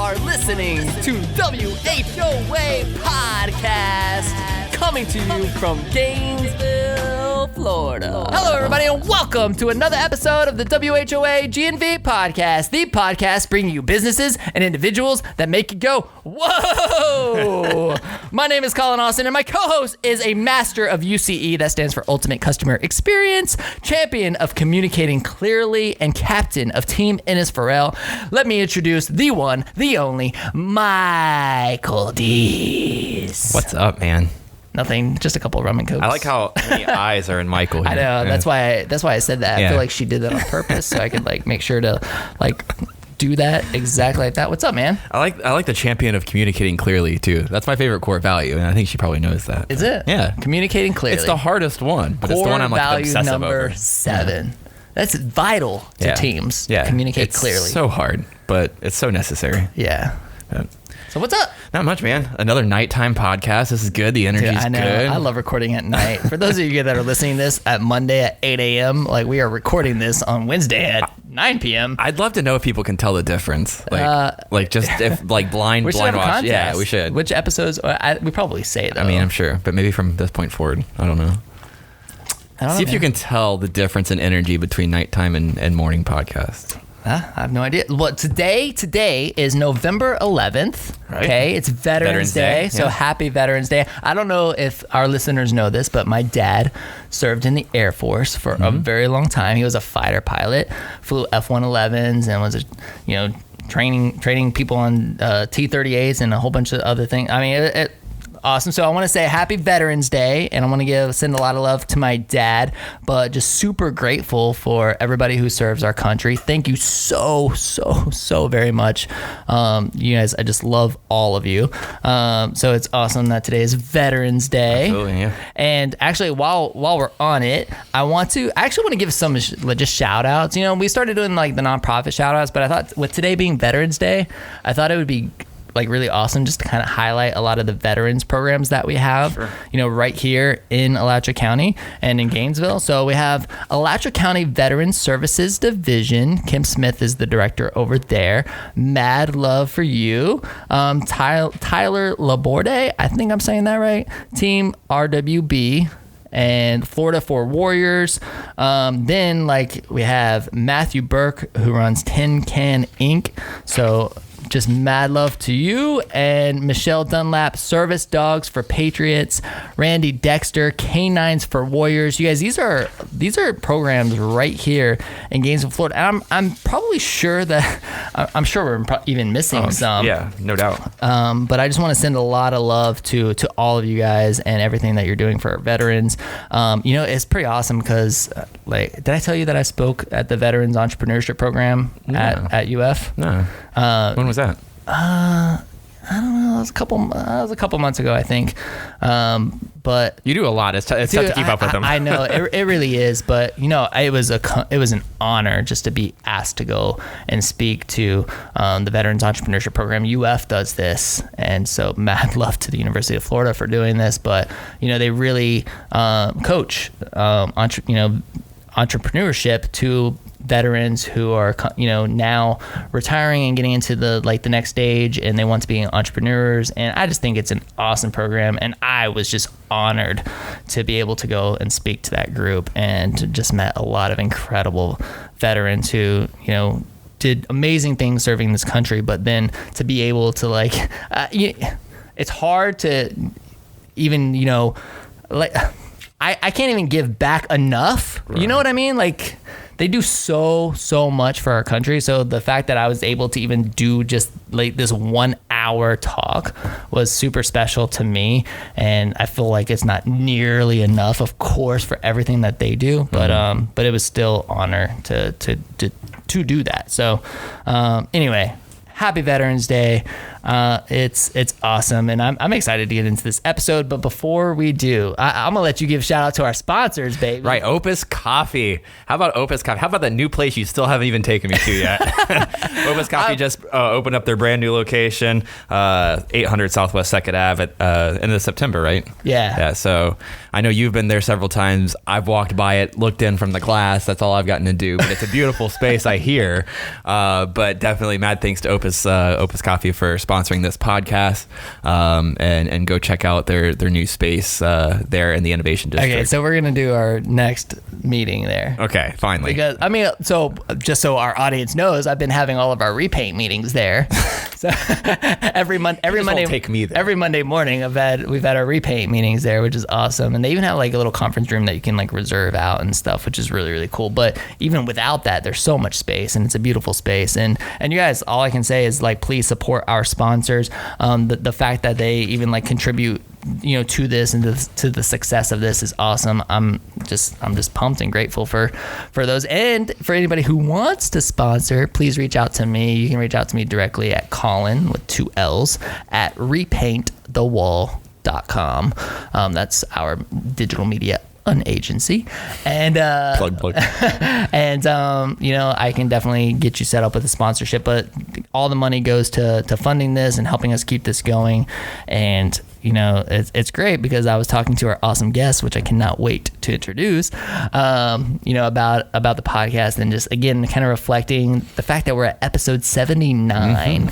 are listening to WHOA Podcast, coming to you from Gainesville, Florida. Hello, everybody, and welcome to another episode of the WHOA GNV Podcast, the podcast bringing you businesses and individuals that make you go, whoa! My name is Collin and my co-host is a master of UCE, that stands for Ultimate Customer Experience, champion of communicating clearly, and captain of Team Innis Farrell. Let me introduce the one, the only, Michael Dees. What's up, man? Nothing, just a couple of rum and cokes. I like how many eyes are in Michael here. I know, that's why I said that. Yeah. I feel like she did that on purpose so I could make sure to do that exactly like that. What's up, man? I like the champion of communicating clearly too. That's my favorite core value, and I think she probably knows that. Is it? Yeah. Communicating clearly. It's the hardest one, but core it's the one I'm value obsessive number over. 7. Yeah. That's vital to teams. Yeah. Communicate it's clearly. So hard, but it's so necessary. Yeah. So what's up? Not much, man. Another nighttime podcast. This is good. The energy's I know. good. I love recording at night. For those of you that are listening to this at Monday at 8 a.m., we are recording this on Wednesday at 9 p.m. I'd love to know if people can tell the difference. Blind we should have a watch. contest. Yeah, we should. Which episodes? We probably say though. I mean, I'm sure, but maybe from this point forward, I don't know. See if you can tell the difference in energy between nighttime and morning podcasts. I have no idea. Well, today is November 11th. Right. Okay, it's Veterans Day. So happy Veterans Day. I don't know if our listeners know this, but my dad served in the Air Force for a very long time. He was a fighter pilot, flew F-111s, and was training people on T-38s and a whole bunch of other things. I mean, awesome. So I want to say happy Veterans Day, and I want to send a lot of love to my dad, but just super grateful for everybody who serves our country. Thank you so very much. You guys, I just love all of you. So it's awesome that today is Veterans Day. Absolutely, yeah. And actually, while we're on it, I want to give some just shout outs. You know, we started doing the nonprofit shout outs, but I thought with today being Veterans Day, I thought it would be really awesome just to kind of highlight a lot of the veterans programs that we have, right here in Alachua County and in Gainesville. So we have Alachua County Veterans Services Division. Kim Smith is the director over there. Mad love for you. Tyler Laborde, I think I'm saying that right. Team RWB. And Florida for Warriors. Then we have Matthew Burke, who runs Tin Can Inc. So just mad love to you. And Michelle Dunlap, Service Dogs for Patriots. Randy Dexter, Canines for Warriors. You guys, these are programs right here in Gainesville, Florida. And I'm probably sure that I'm sure we're even missing some. Yeah, no doubt. But I just want to send a lot of love to all of you guys and everything that you're doing for our veterans. It's pretty awesome because, did I tell you that I spoke at the Veterans Entrepreneurship Program at UF? No. When was that? I don't know. It was a couple months ago, I think. But you do a lot. It's tough to keep up with them. I know it really is. But it was an honor just to be asked to go and speak to the Veterans Entrepreneurship Program. UF does this, and so mad love to the University of Florida for doing this. But they really coach entrepreneurship to veterans who are now retiring and getting into the next stage, and they want to be entrepreneurs. And I just think it's an awesome program, and I was just honored to be able to go and speak to that group and just met a lot of incredible veterans who did amazing things serving this country. But then to be able to it's hard to even I can't even give back enough. Right. You know what I mean? They do so much for our country. So the fact that I was able to even do just this 1 hour talk was super special to me. And I feel like it's not nearly enough, of course, for everything that they do. Mm-hmm. But it was still honor to do that. So anyway, happy Veterans Day. It's awesome, and I'm excited to get into this episode. But before we do, I'm gonna let you give a shout out to our sponsors, baby. Right, Opus Coffee. How about Opus Coffee? How about that new place you still haven't even taken me to yet? Opus Coffee just opened up their brand new location, 800 Southwest 2nd Ave at end of September, right? Yeah. So I know you've been there several times. I've walked by it, looked in from the glass. That's all I've gotten to do. But it's a beautiful space, I hear. But definitely mad thanks to Opus Coffee for sponsoring this podcast. And go check out their new space there in the Innovation District. Okay, so we're gonna do our next meeting there. Okay, finally. Because so just so our audience knows, I've been having all of our repaint meetings there. So every Monday, take me there. Every Monday morning, we've had our repaint meetings there, which is awesome. And they even have like a little conference room that you can like reserve out and stuff, which is really, really cool. But even without that, there's so much space, and it's a beautiful space. And you guys, all I can say is like, please support our sponsors. The fact that they even like contribute, to this and to the success of this is awesome. I'm just pumped and grateful for those. And for anybody who wants to sponsor, please reach out to me. You can reach out to me directly at Collin with 2 L's at repaintthewall.com. That's our digital media agency, and plug. And I can definitely get you set up with a sponsorship, but all the money goes to funding this and helping us keep this going. And it's great because I was talking to our awesome guest, which I cannot wait to introduce, about the podcast, and just again kind of reflecting the fact that we're at episode 79. Mm-hmm.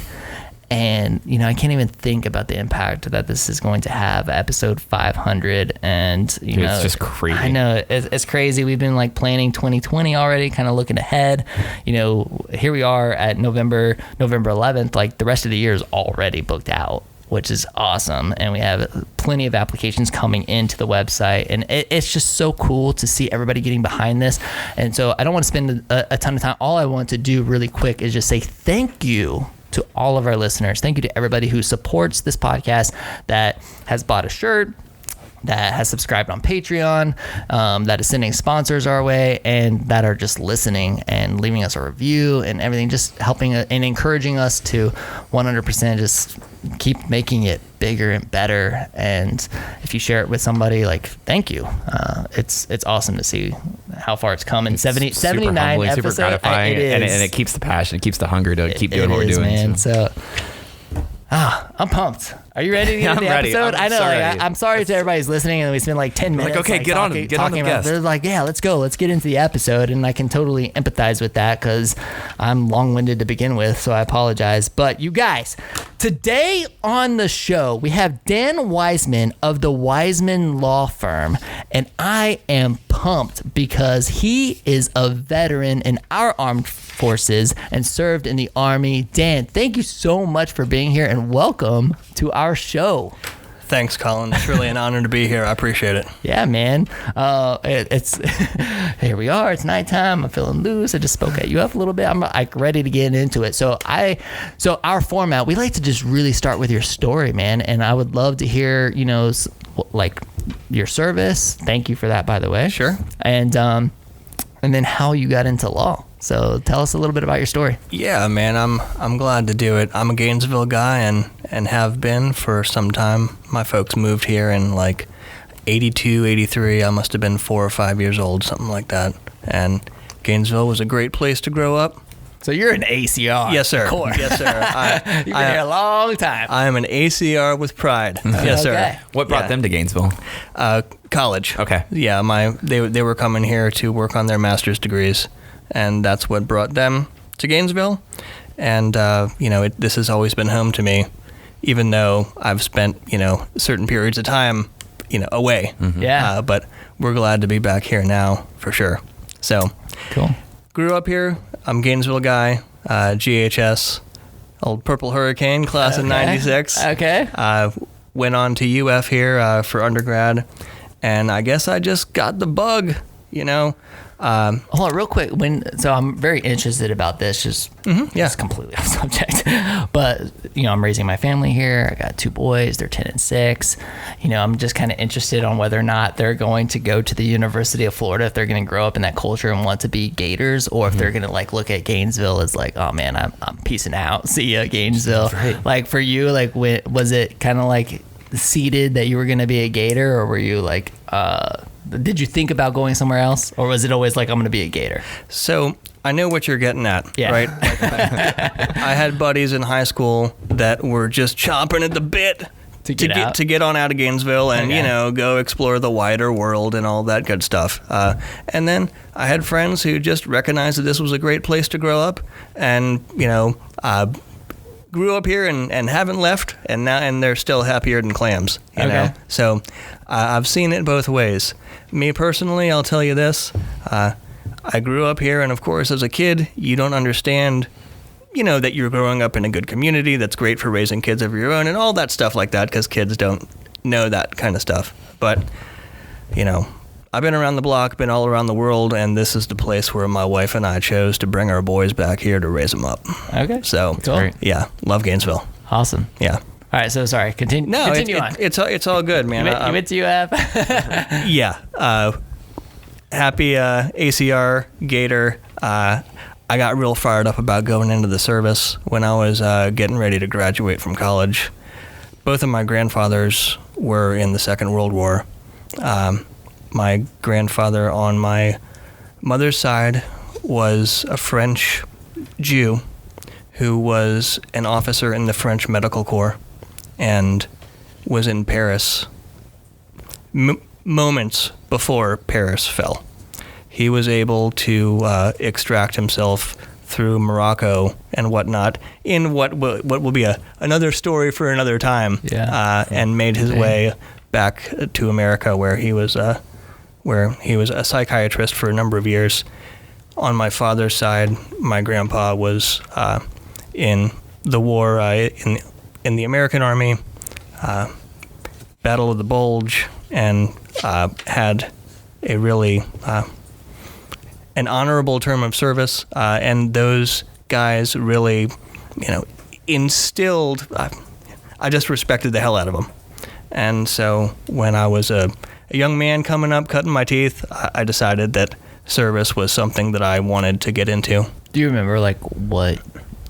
And, I can't even think about the impact that this is going to have, episode 500. And, Dude, it's just crazy. I know, it's crazy. We've been like planning 2020 already, kind of looking ahead. Here we are at November 11th. Like the rest of the year is already booked out, which is awesome. And we have plenty of applications coming into the website. And it's just so cool to see everybody getting behind this. And so I don't want to spend a ton of time. All I want to do really quick is just say thank you to all of our listeners. Thank you to everybody who supports this podcast, that has bought a shirt, that has subscribed on Patreon, that is sending sponsors our way, and that are just listening and leaving us a review and everything, just helping and encouraging us to 100% just keep making it bigger and better. And if you share it with somebody, like, thank you. It's awesome to see how far it's come in 79 humbling, episodes. super gratifying, and it keeps the passion, it keeps the hunger to keep doing what we're doing. Man. So I'm pumped. Are you ready to get into the episode? I know. I'm sorry to everybody who's listening, and we spent like 10 minutes. Okay, get on the guest. They're like, yeah, let's go. Let's get into the episode. And I can totally empathize with that because I'm long-winded to begin with, so I apologize. But you guys, today on the show, we have Dan Weisman of the Weisman Law Firm. And I am pumped because he is a veteran in our armed forces and served in the Army. Dan, thank you so much for being here, and welcome to our show. Thanks, Collin. It's really an honor to be here. I appreciate it. Yeah, man. It's here we are. It's nighttime. I'm feeling loose. I just spoke at you up a little bit. I'm like ready to get into it. So our format, we like to just really start with your story, man. And I would love to hear, like your service. Thank you for that, by the way. Sure. And then how you got into law. So tell us a little bit about your story. Yeah, man, I'm glad to do it. I'm a Gainesville guy and have been for some time. My folks moved here in like 82, 83. I must have been 4 or 5 years old, something like that. And Gainesville was a great place to grow up. So you're an ACR. Yes, sir. Of course. Yes, sir. You've been here a long time. I am an ACR with pride. Yes, sir. What brought them to Gainesville? College. Okay. Yeah, they were coming here to work on their master's degrees, and that's what brought them to Gainesville. And this has always been home to me, even though I've spent certain periods of time away. Mm-hmm. Yeah. But we're glad to be back here now for sure. So cool. Grew up here. I'm a Gainesville guy. GHS, old Purple Hurricane, class of '96. Okay. Went on to UF here for undergrad, and I guess I just got the bug, Hold on, real quick. So I'm very interested about this. Just completely off subject. But, I'm raising my family here. I got 2 boys. They're 10 and 6. I'm just kind of interested on whether or not they're going to go to the University of Florida, if they're going to grow up in that culture and want to be Gators, or if they're going to like look at Gainesville as like, oh man, I'm peacing out. See ya, Gainesville. Right. Like for you, like was it kind of like seeded that you were going to be a Gator, or were you like, did you think about going somewhere else, or was it always like, I'm going to be a Gator? So I know what you're getting at, right? Like, I had buddies in high school that were just chomping at the bit to get on out of Gainesville and, go explore the wider world and all that good stuff. And then I had friends who just recognized that this was a great place to grow up and, grew up here and haven't left, and they're still happier than clams, you know? So I've seen it both ways. Me personally, I'll tell you this. I grew up here, and of course, as a kid, you don't understand, that you're growing up in a good community that's great for raising kids of your own and all that stuff like that, because kids don't know that kind of stuff. But, I've been around the block, been all around the world, and this is the place where my wife and I chose to bring our boys back here to raise them up. Okay. So, cool. Yeah, love Gainesville. Awesome. Yeah. All right, so sorry. Continue on. It's all good, man. You went to UF? Yeah. Happy ACR Gator. I got real fired up about going into the service when I was getting ready to graduate from college. Both of my grandfathers were in the Second World War. My grandfather on my mother's side was a French Jew who was an officer in the French Medical Corps and was in Paris moments before Paris fell. He was able to extract himself through Morocco and whatnot in what will be another story for another time, and made his way back to America, where he was a psychiatrist for a number of years. On my father's side, my grandpa was in the war in the American Army, Battle of the Bulge, and had a really an honorable term of service, and those guys really, instilled. I just respected the hell out of them, and so when I was a young man coming up, cutting my teeth, I decided that service was something that I wanted to get into. Do you remember like what,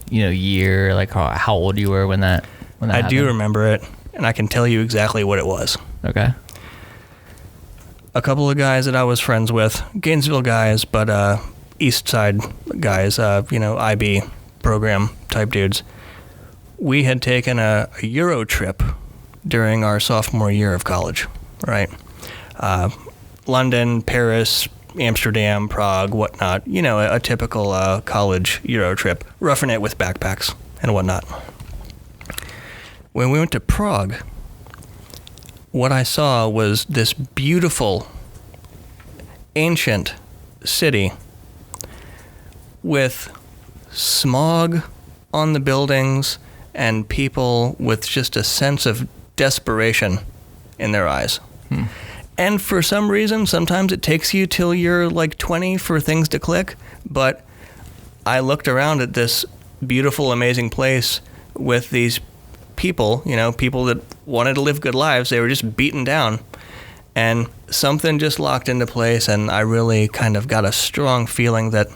year, like how old you were when that happened? I do remember it, and I can tell you exactly what it was. Okay. A couple of guys that I was friends with, Gainesville guys, but East Side guys, IB program type dudes. We had taken a Euro trip during our sophomore year of college, right? London, Paris, Amsterdam, Prague, whatnot. A typical college Euro trip, roughing it with backpacks and whatnot. When we went to Prague, what I saw was this beautiful, ancient city with smog on the buildings and people with just a sense of desperation in their eyes. And for some reason, sometimes it takes you till you're like 20 for things to click, but I looked around at this beautiful, amazing place with these people, people that wanted to live good lives. They were just beaten down, and something just locked into place, and I really kind of got a strong feeling that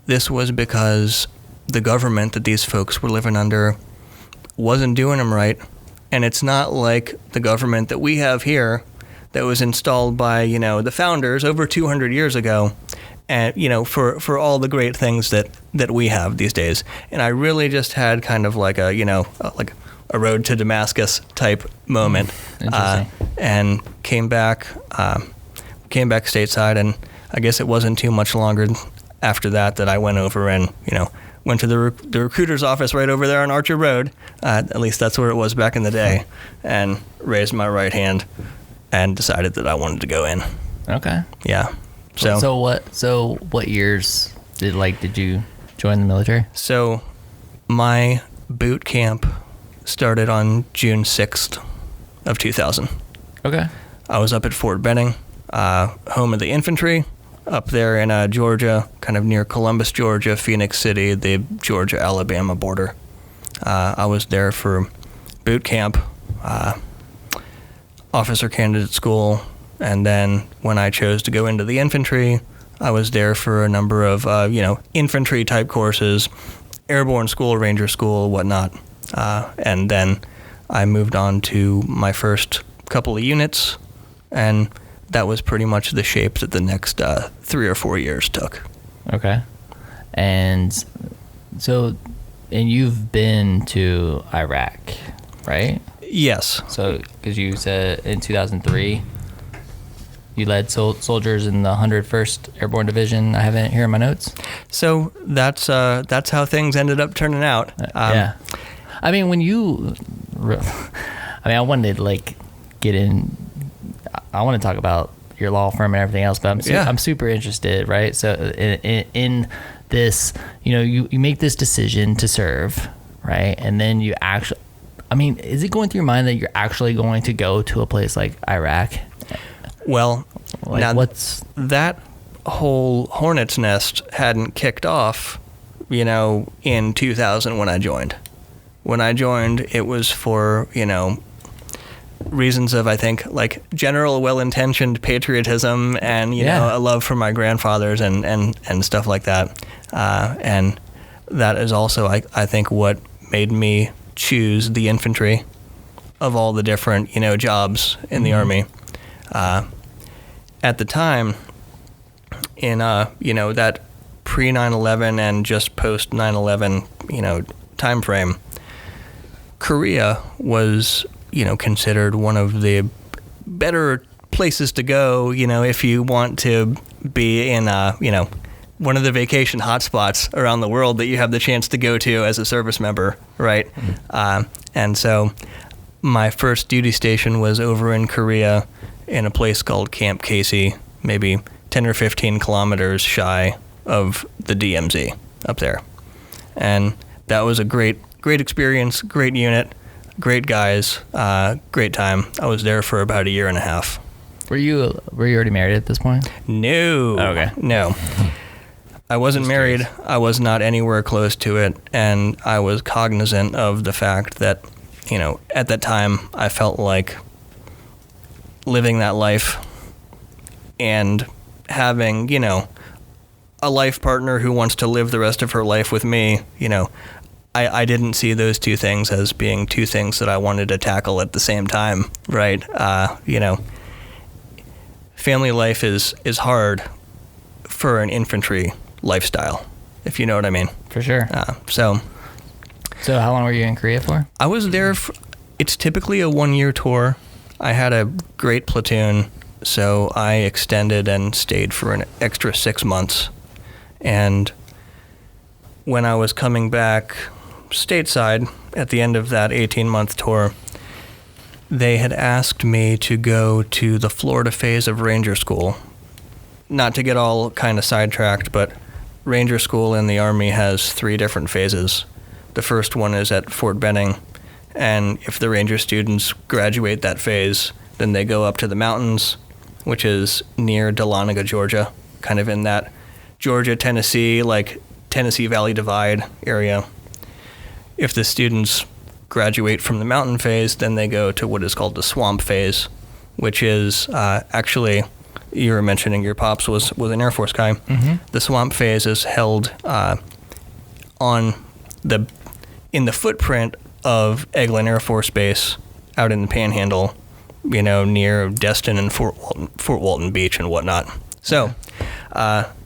this was because the government that these folks were living under wasn't doing them right. And it's not like the government that we have here that was installed by, the founders over 200 years ago, and, for all the great things that we have these days. And I really just had kind of like a road to Damascus type moment. And came back stateside, and I guess it wasn't too much longer after that I went over and, went to the recruiter's office right over there on Archer Road. At least that's where it was back in the day, and raised my right hand and decided that I wanted to go in. Okay. Yeah. So what years did you join the military? So my boot camp started on June 6th of 2000. Okay. I was up at Fort Benning, home of the infantry. up there in Georgia, kind of near Columbus, Georgia, Phoenix City, the Georgia-Alabama border. I was there for boot camp, officer candidate school, and then when I chose to go into the infantry, I was there for a number of, infantry type courses, airborne school, ranger school, whatnot. And then I moved on to my first couple of units, and that was pretty much the shape that the next 3 or 4 years took. Okay. And so, and you've been to Iraq, right? Yes. So, because you said in 2003, you led soldiers in the 101st Airborne Division. I have it here in my notes. So that's how things ended up turning out. Yeah. I mean, I wanted to get in. I want to talk about your law firm and everything else, but I'm super interested, right? So in this, you make this decision to serve, right? And then you actually, is it going through your mind that you're actually going to go to a place like Iraq? Well, now what's that whole hornet's nest hadn't kicked off, in 2000 when I joined. When I joined, it was for, reasons of, I think, general well-intentioned patriotism and, a love for my grandfathers and stuff like that. And that is also, I think, what made me choose the infantry of all the different, jobs in the Army. At the time, in, that pre-9/11 and just post-9/11, time frame, Korea was, considered one of the better places to go, if you want to be in, one of the vacation hotspots around the world that you have the chance to go to as a service member, right? And so my first duty station was over in Korea in a place called Camp Casey, maybe 10 or 15 kilometers shy of the DMZ up there. And that was a great experience, great unit, great guys, great time. I was there for about a year and a half. Were you already married at this point? No. Oh, okay. No. I wasn't married. I was not anywhere close to it, and I was cognizant of the fact that, at that time, I felt like living that life and having, a life partner who wants to live the rest of her life with me, I didn't see those two things as being two things that I wanted to tackle at the same time, right? Family life is hard for an infantry lifestyle, if you know what I mean. For sure. So how long were you in Korea for? I was there. It's typically a 1-year tour. I had a great platoon, so I extended and stayed for an extra 6 months. And when I was coming back stateside at the end of that 18-month tour, they had asked me to go to the Florida phase of Ranger School. Not to get all kind of sidetracked, but Ranger School in the Army has 3 different phases. The first one is at Fort Benning, and if the Ranger students graduate that phase, then they go up to the mountains, which is near Dahlonega, Georgia, kind of in that Georgia, Tennessee, Tennessee Valley Divide area. If the students graduate from the mountain phase, then they go to what is called the swamp phase, which is actually, you were mentioning your pops was an Air Force guy. Mm-hmm. The swamp phase is held in the footprint of Eglin Air Force Base out in the Panhandle, near Destin and Fort Walton Beach and whatnot. So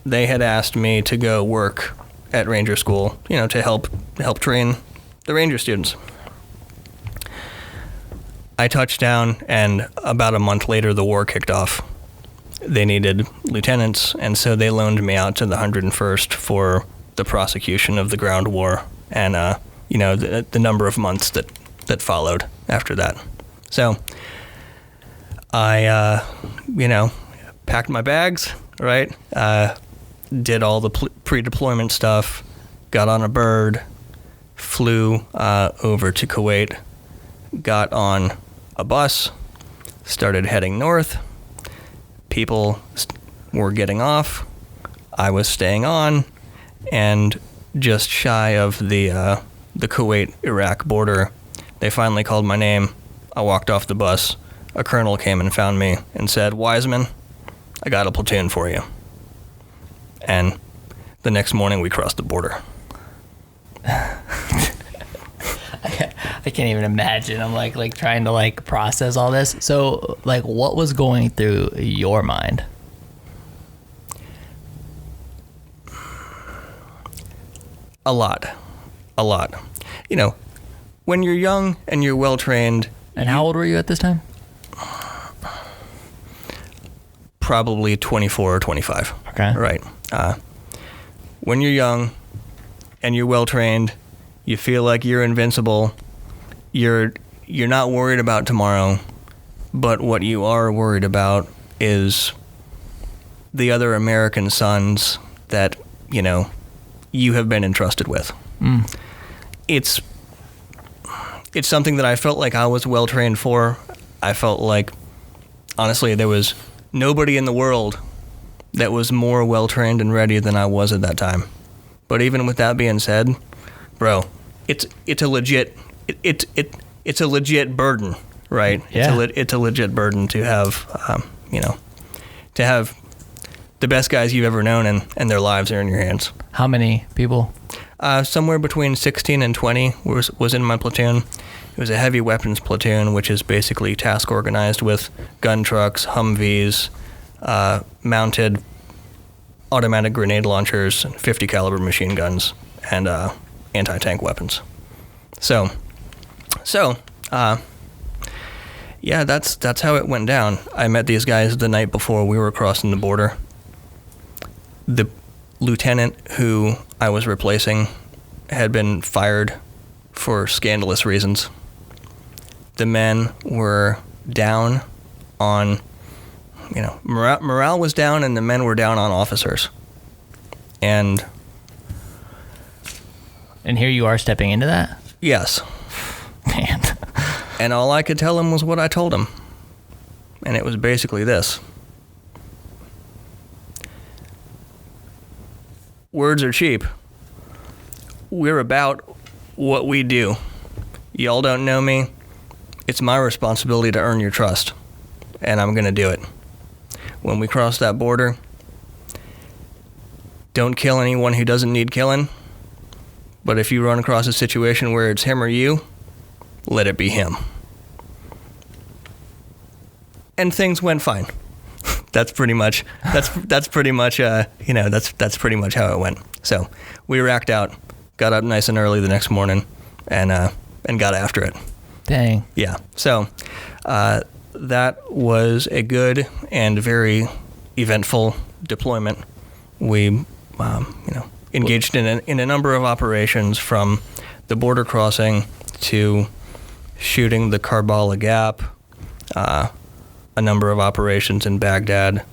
they had asked me to go work at Ranger School, to help train the Ranger students. I touched down, and about a month later, the war kicked off. They needed lieutenants, and so they loaned me out to the 101st for the prosecution of the ground war and, the number of months that followed after that. So I, packed my bags, right? Did all the pre-deployment stuff, got on a bird, flew over to Kuwait, got on a bus, started heading north. People were getting off. I was staying on, and just shy of the Kuwait-Iraq border, they finally called my name. I walked off the bus. A colonel came and found me and said, "Weisman, I got a platoon for you." And the next morning we crossed the border. I can't even imagine. I'm like trying to like process all this. So like, what was going through your mind? A lot. You know, when you're young and you're well trained. And how old were you at this time? Probably 24 or 25. Okay. Right. When you're young and you're well trained, you feel like you're invincible. You're not worried about tomorrow, but what you are worried about is the other American sons that, you know, you have been entrusted with. It's something that I felt like I was well trained for. I felt like, honestly, there was nobody in the world that was more well trained and ready than I was at that time. But even with that being said, bro, it's a legit burden, right? Yeah. It's a legit burden to have, to have the best guys you've ever known and their lives are in your hands. How many people? Somewhere between 16 and 20 was in my platoon. It was a heavy weapons platoon, which is basically task organized with gun trucks, Humvees, mounted automatic grenade launchers, 50 caliber machine guns, and anti-tank weapons. So, yeah, that's how it went down. I met these guys the night before we were crossing the border. The lieutenant who I was replacing had been fired for scandalous reasons. The men were down on, morale was down, and the men were down on officers. And here you are stepping into that? yes. Man. And all I could tell him was what I told him. And it was basically this. Words are cheap. We're about what we do. Y'all don't know me. It's my responsibility to earn your trust. And I'm going to do it. When we cross that border, don't kill anyone who doesn't need killing. But if you run across a situation where it's him or you, let it be him. And things went fine. That's pretty much how it went. So we racked out, got up nice and early the next morning, and got after it. Dang. Yeah. So that was a good and very eventful deployment. We engaged in a number of operations, from the border crossing to shooting the Karbala Gap, a number of operations in Baghdad,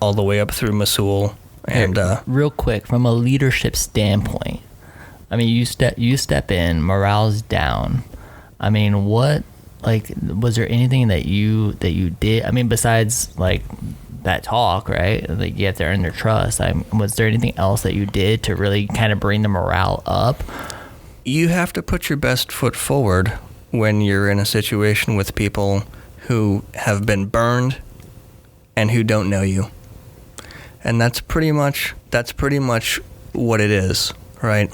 all the way up through Mosul. And real quick, from a leadership standpoint, I mean, you step in, morale's down. I mean, what, like, was there anything that you did? I mean, besides like that talk, right? Like, you have to earn their trust. Was there anything else that you did to really kind of bring the morale up? You have to put your best foot forward when you're in a situation with people who have been burned and who don't know you. And that's pretty much what it is, right?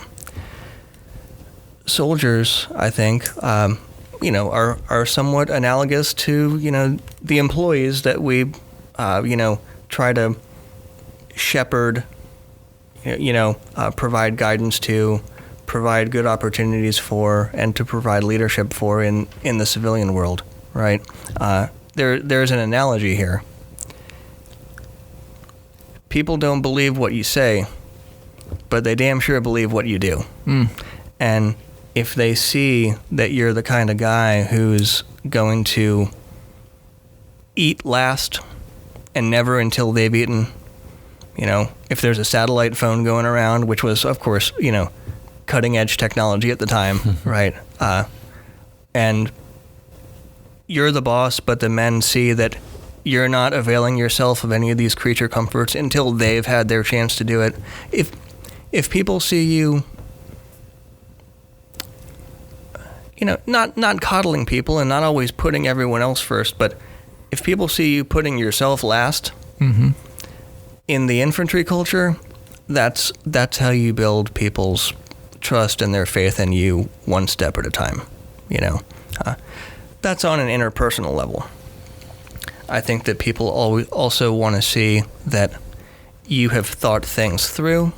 Soldiers, I think, are somewhat analogous to, the employees that we, try to shepherd, provide guidance to, provide good opportunities for, and to provide leadership for in the civilian world, right? There's an analogy here. People don't believe what you say, but they damn sure believe what you do. And if they see that you're the kind of guy who's going to eat last and never until they've eaten, if there's a satellite phone going around, which was, of course, cutting edge technology at the time, right? And you're the boss, but the men see that you're not availing yourself of any of these creature comforts until they've had their chance to do it. If people see you, not coddling people and not always putting everyone else first, but if people see you putting yourself last in the infantry culture, that's how you build people's trust and their faith in you one step at a time. That's on an interpersonal level. I think that people also want to see that you have thought things through.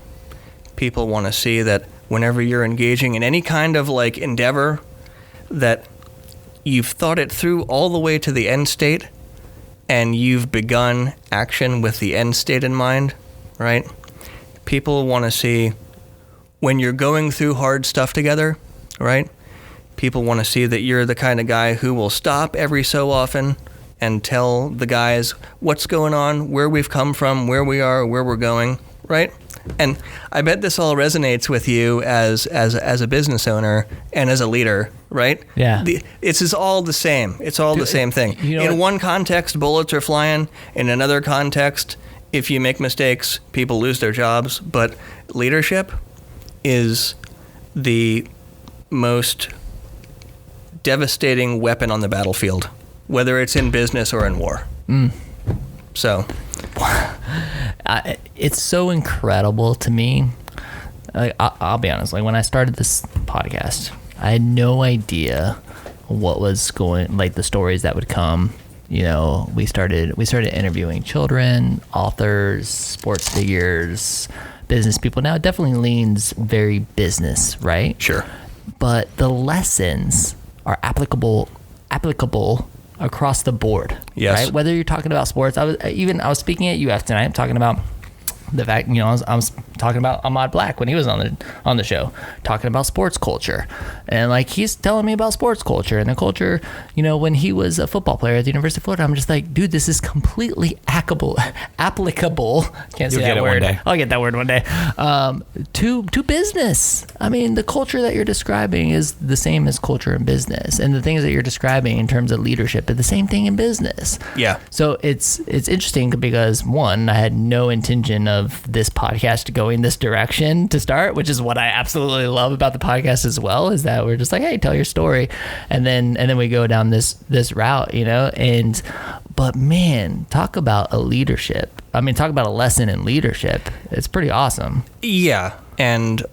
People want to see that whenever you're engaging in any kind of endeavor, that you've thought it through all the way to the end state, and you've begun action with the end state in mind, right? People want to see when you're going through hard stuff together, right? People want to see that you're the kind of guy who will stop every so often and tell the guys what's going on, where we've come from, where we are, where we're going, right? And I bet this all resonates with you as a business owner and as a leader, right? Yeah. It's all the same. It's all the same thing. In one context, bullets are flying. In another context, if you make mistakes, people lose their jobs. But leadership is the most devastating weapon on the battlefield, whether it's in business or in war. So it's so incredible to me. I'll be honest, when I started this podcast, I had no idea what was going, the stories that would come. We started interviewing children, authors, sports figures, business people. Now it definitely leans very business, right? Sure. But the lessons are applicable across the board. Yes. Right? Whether you're talking about sports, I was speaking at UF tonight, talking about the fact, I was talking about Ahmad Black when he was on the show, talking about sports culture, and he's telling me about sports culture and the culture, when he was a football player at the University of Florida. I'm just like, dude, this is completely applicable. Can't say that word. I'll get that word one day. To business. I mean, the culture that you're describing is the same as culture in business, and the things that you're describing in terms of leadership are the same thing in business. Yeah. So it's interesting because, one, I had no intention of this podcast going this direction to start, which is what I absolutely love about the podcast as well, is that we're just like, hey, tell your story, and then we go down this route, but man, talk about a lesson in leadership. It's pretty awesome. Yeah. And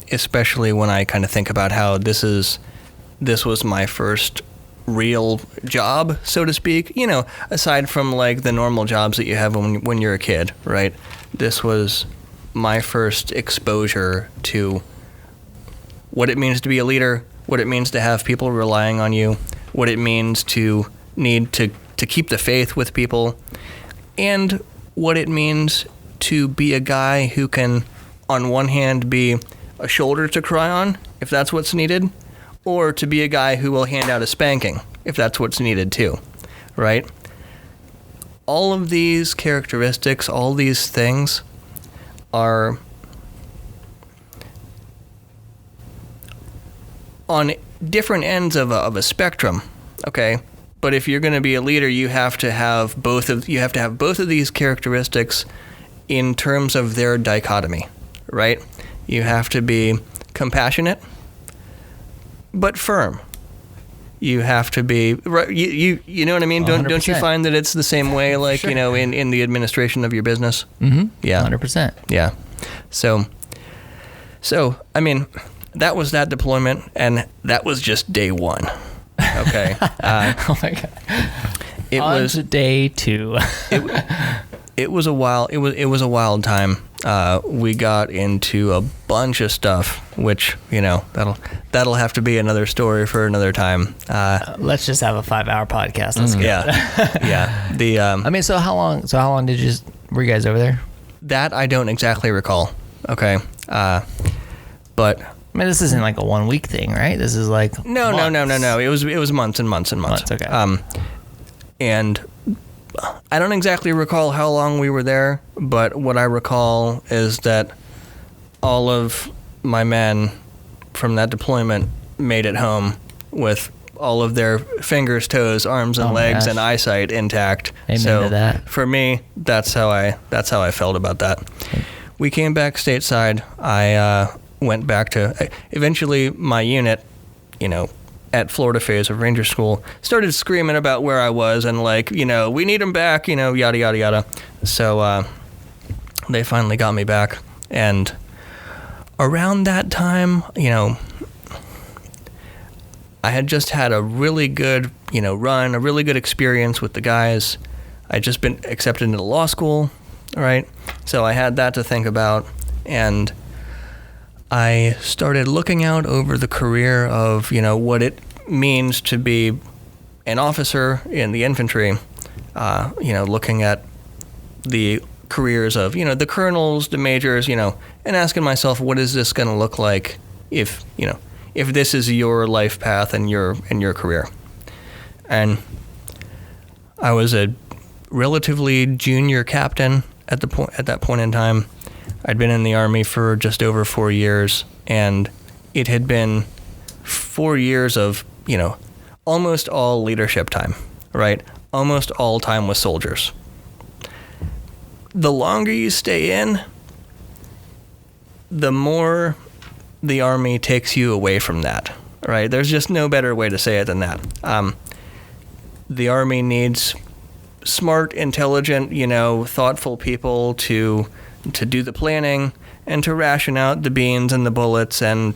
especially when I kind of think about how this was my first real job, so to speak, aside from the normal jobs that you have when you're a kid, right? This was my first exposure to what it means to be a leader, what it means to have people relying on you, what it means to need to keep the faith with people, and what it means to be a guy who can, on one hand, be a shoulder to cry on, if that's what's needed, or to be a guy who will hand out a spanking, if that's what's needed too, right? All of these characteristics, all these things are on different ends of a spectrum, okay? But if you're going to be a leader, you have to have both of these characteristics in terms of their dichotomy, right? You have to be compassionate but firm. You have to be right. You know what I mean? 100%. Don't you find that it's the same way, Sure. in the administration of your business? Mm-hmm. Yeah, 100%. Yeah. So I mean, that was that deployment, and that was just day one. Okay. Oh my God. It On was to day two. It was a wild time. We got into a bunch of stuff, which that'll have to be another story for another time. Let's just have a 5-hour podcast. Let's go. Yeah. The So how long were you guys over there? that I don't exactly recall. Okay. But This isn't like a 1 week thing, right? This is like no. months. It was months and months and months. Months, okay. And I don't exactly recall how long we were there, but what I recall is that all of my men from that deployment made it home with all of their fingers, toes, arms, and legs and eyesight intact. Amen so to that. for me, that's how I felt about that. We came back stateside. I went back to eventually my unit, at Florida phase of Ranger School, started screaming about where I was and we need him back, yada, yada, yada. So they finally got me back. And around that time, I had just had a really good, run, a really good experience with the guys. I'd just been accepted into law school, right? So I had that to think about. And I started looking out over the career of, what it means to be an officer in the infantry, looking at the careers of, the colonels, the majors, and asking myself, what is this going to look like if this is your life path and your career. And I was a relatively junior captain at that point in time. I'd been in the Army for just over 4 years, and it had been 4 years of, almost all leadership time, right? Almost all time with soldiers. The longer you stay in, the more the Army takes you away from that, right? There's just no better way to say it than that. The Army needs smart, intelligent, thoughtful people to do the planning and to ration out the beans and the bullets and,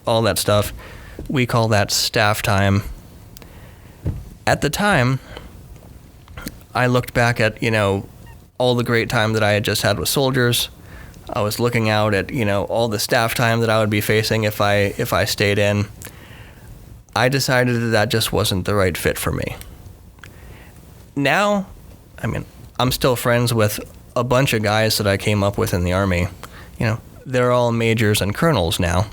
all that stuff. We call that staff time. At the time, I looked back at, all the great time that I had just had with soldiers. I was looking out at, all the staff time that I would be facing if I stayed in. I decided that just wasn't the right fit for me. Now, I'm still friends with a bunch of guys that I came up with in the Army. They're all majors and colonels now.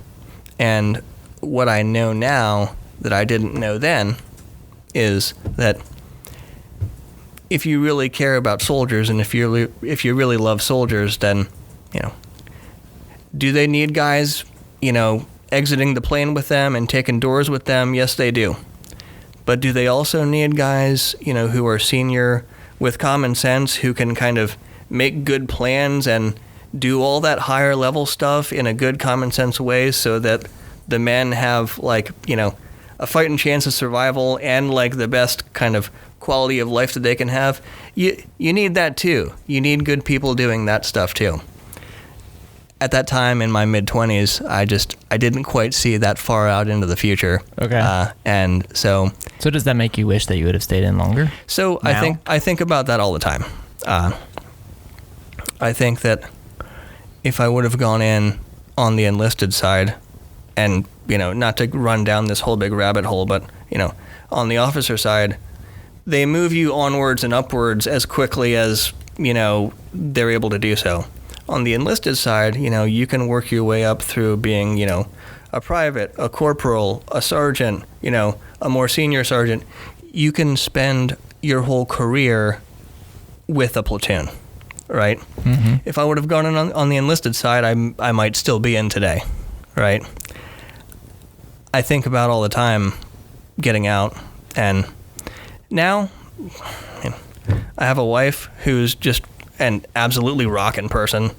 And what I know now that I didn't know then is that if you really care about soldiers and if you really love soldiers, then, do they need guys, exiting the plane with them and taking doors with them? Yes, they do. But do they also need guys, who are senior with common sense, who can kind of make good plans and do all that higher level stuff in a good common sense way so that the men have a fighting chance of survival and the best kind of quality of life that they can have? You need that too. You need good people doing that stuff too. At that time in my mid-20s, I didn't quite see that far out into the future. Okay. And so does that make you wish that you would have stayed in longer? So now? I think about that all the time. I think that if I would have gone in on the enlisted side, and not to run down this whole big rabbit hole, but on the officer side, they move you onwards and upwards as quickly as they're able to do so. On the enlisted side, you can work your way up through being a private, a corporal, a sergeant, a more senior sergeant. You can spend your whole career with a platoon, right? Mm-hmm. If I would have gone in on the enlisted side, I might still be in today, right? I think about all the time getting out, and now I have a wife who's just an absolutely rockin' person.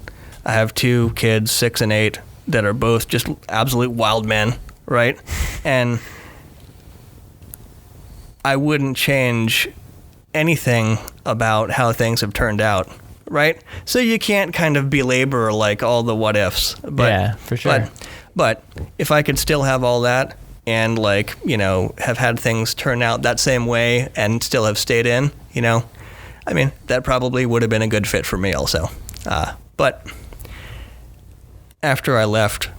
I have 2 kids, 6 and 8, that are both just absolute wild men, right? And I wouldn't change anything about how things have turned out, right? So you can't kind of belabor all the what ifs. But, yeah, for sure. But if I could still have all that and have had things turn out that same way and still have stayed in, that probably would have been a good fit for me also. But after I left,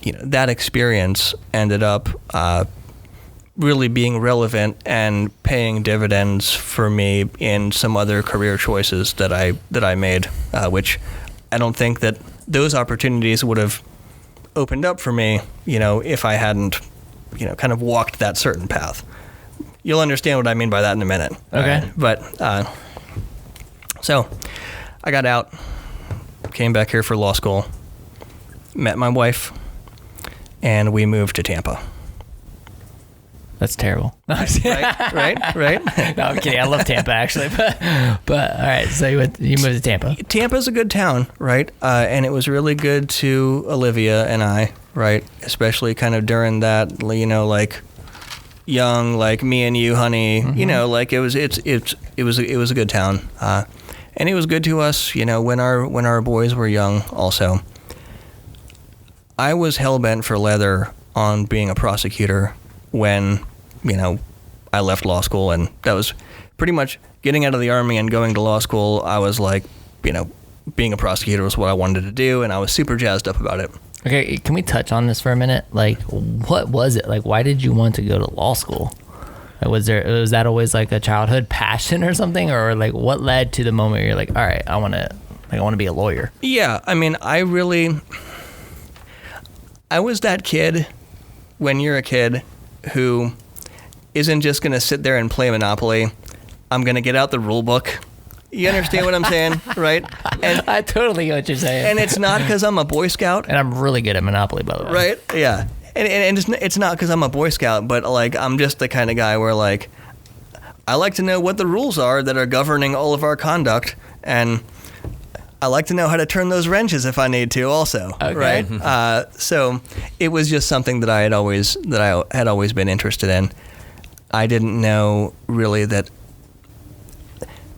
that experience ended up really being relevant and paying dividends for me in some other career choices that I made, which I don't think that those opportunities would have opened up for me, if I hadn't, kind of walked that certain path. You'll understand what I mean by that in a minute. Okay. But so I got out, came back here for law school, met my wife, and we moved to Tampa. That's terrible. No, I'm just kidding. Right. No, I'm kidding. I love Tampa actually, but all right. So you moved to Tampa. Tampa's a good town, right? And it was really good to Olivia and I, right? Especially kind of during that, like young, like me and you, honey. Mm-hmm. Like it was a good town, and it was good to us, when our boys were young. Also, I was hell bent for leather on being a prosecutor when, I left law school, and that was pretty much getting out of the Army and going to law school. I was like, being a prosecutor was what I wanted to do, and I was super jazzed up about it. Okay, can we touch on this for a minute? Like, what was it? Like, why did you want to go to law school? Like, was that always like a childhood passion or something, or like what led to the moment where you're like, all right, I want to be a lawyer? Yeah, I mean, I was that kid when you're a kid who isn't just going to sit there and play Monopoly. I'm going to get out the rule book. You understand what I'm saying, right? And I totally get what you're saying. And it's not because I'm a Boy Scout. And I'm really good at Monopoly, by the way. Right? Yeah. And it's not because I'm a Boy Scout, but like I'm just the kind of guy where like I like to know what the rules are that are governing all of our conduct, and I like to know how to turn those wrenches if I need to also, okay. Right? So it was just something that I had always been interested in. I didn't know really that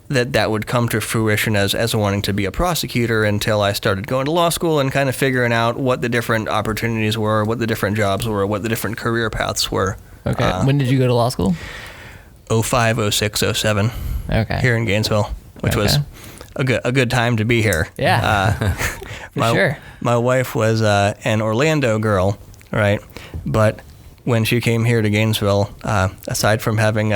would come to fruition as wanting to be a prosecutor until I started going to law school and kind of figuring out what the different opportunities were, what the different jobs were, what the different career paths were. Okay. When did you go to law school? 05, 06, 07. Okay. Here in Gainesville, which was a good time to be here. Yeah. Sure. My wife was an Orlando girl, right? But when she came here to Gainesville, aside from having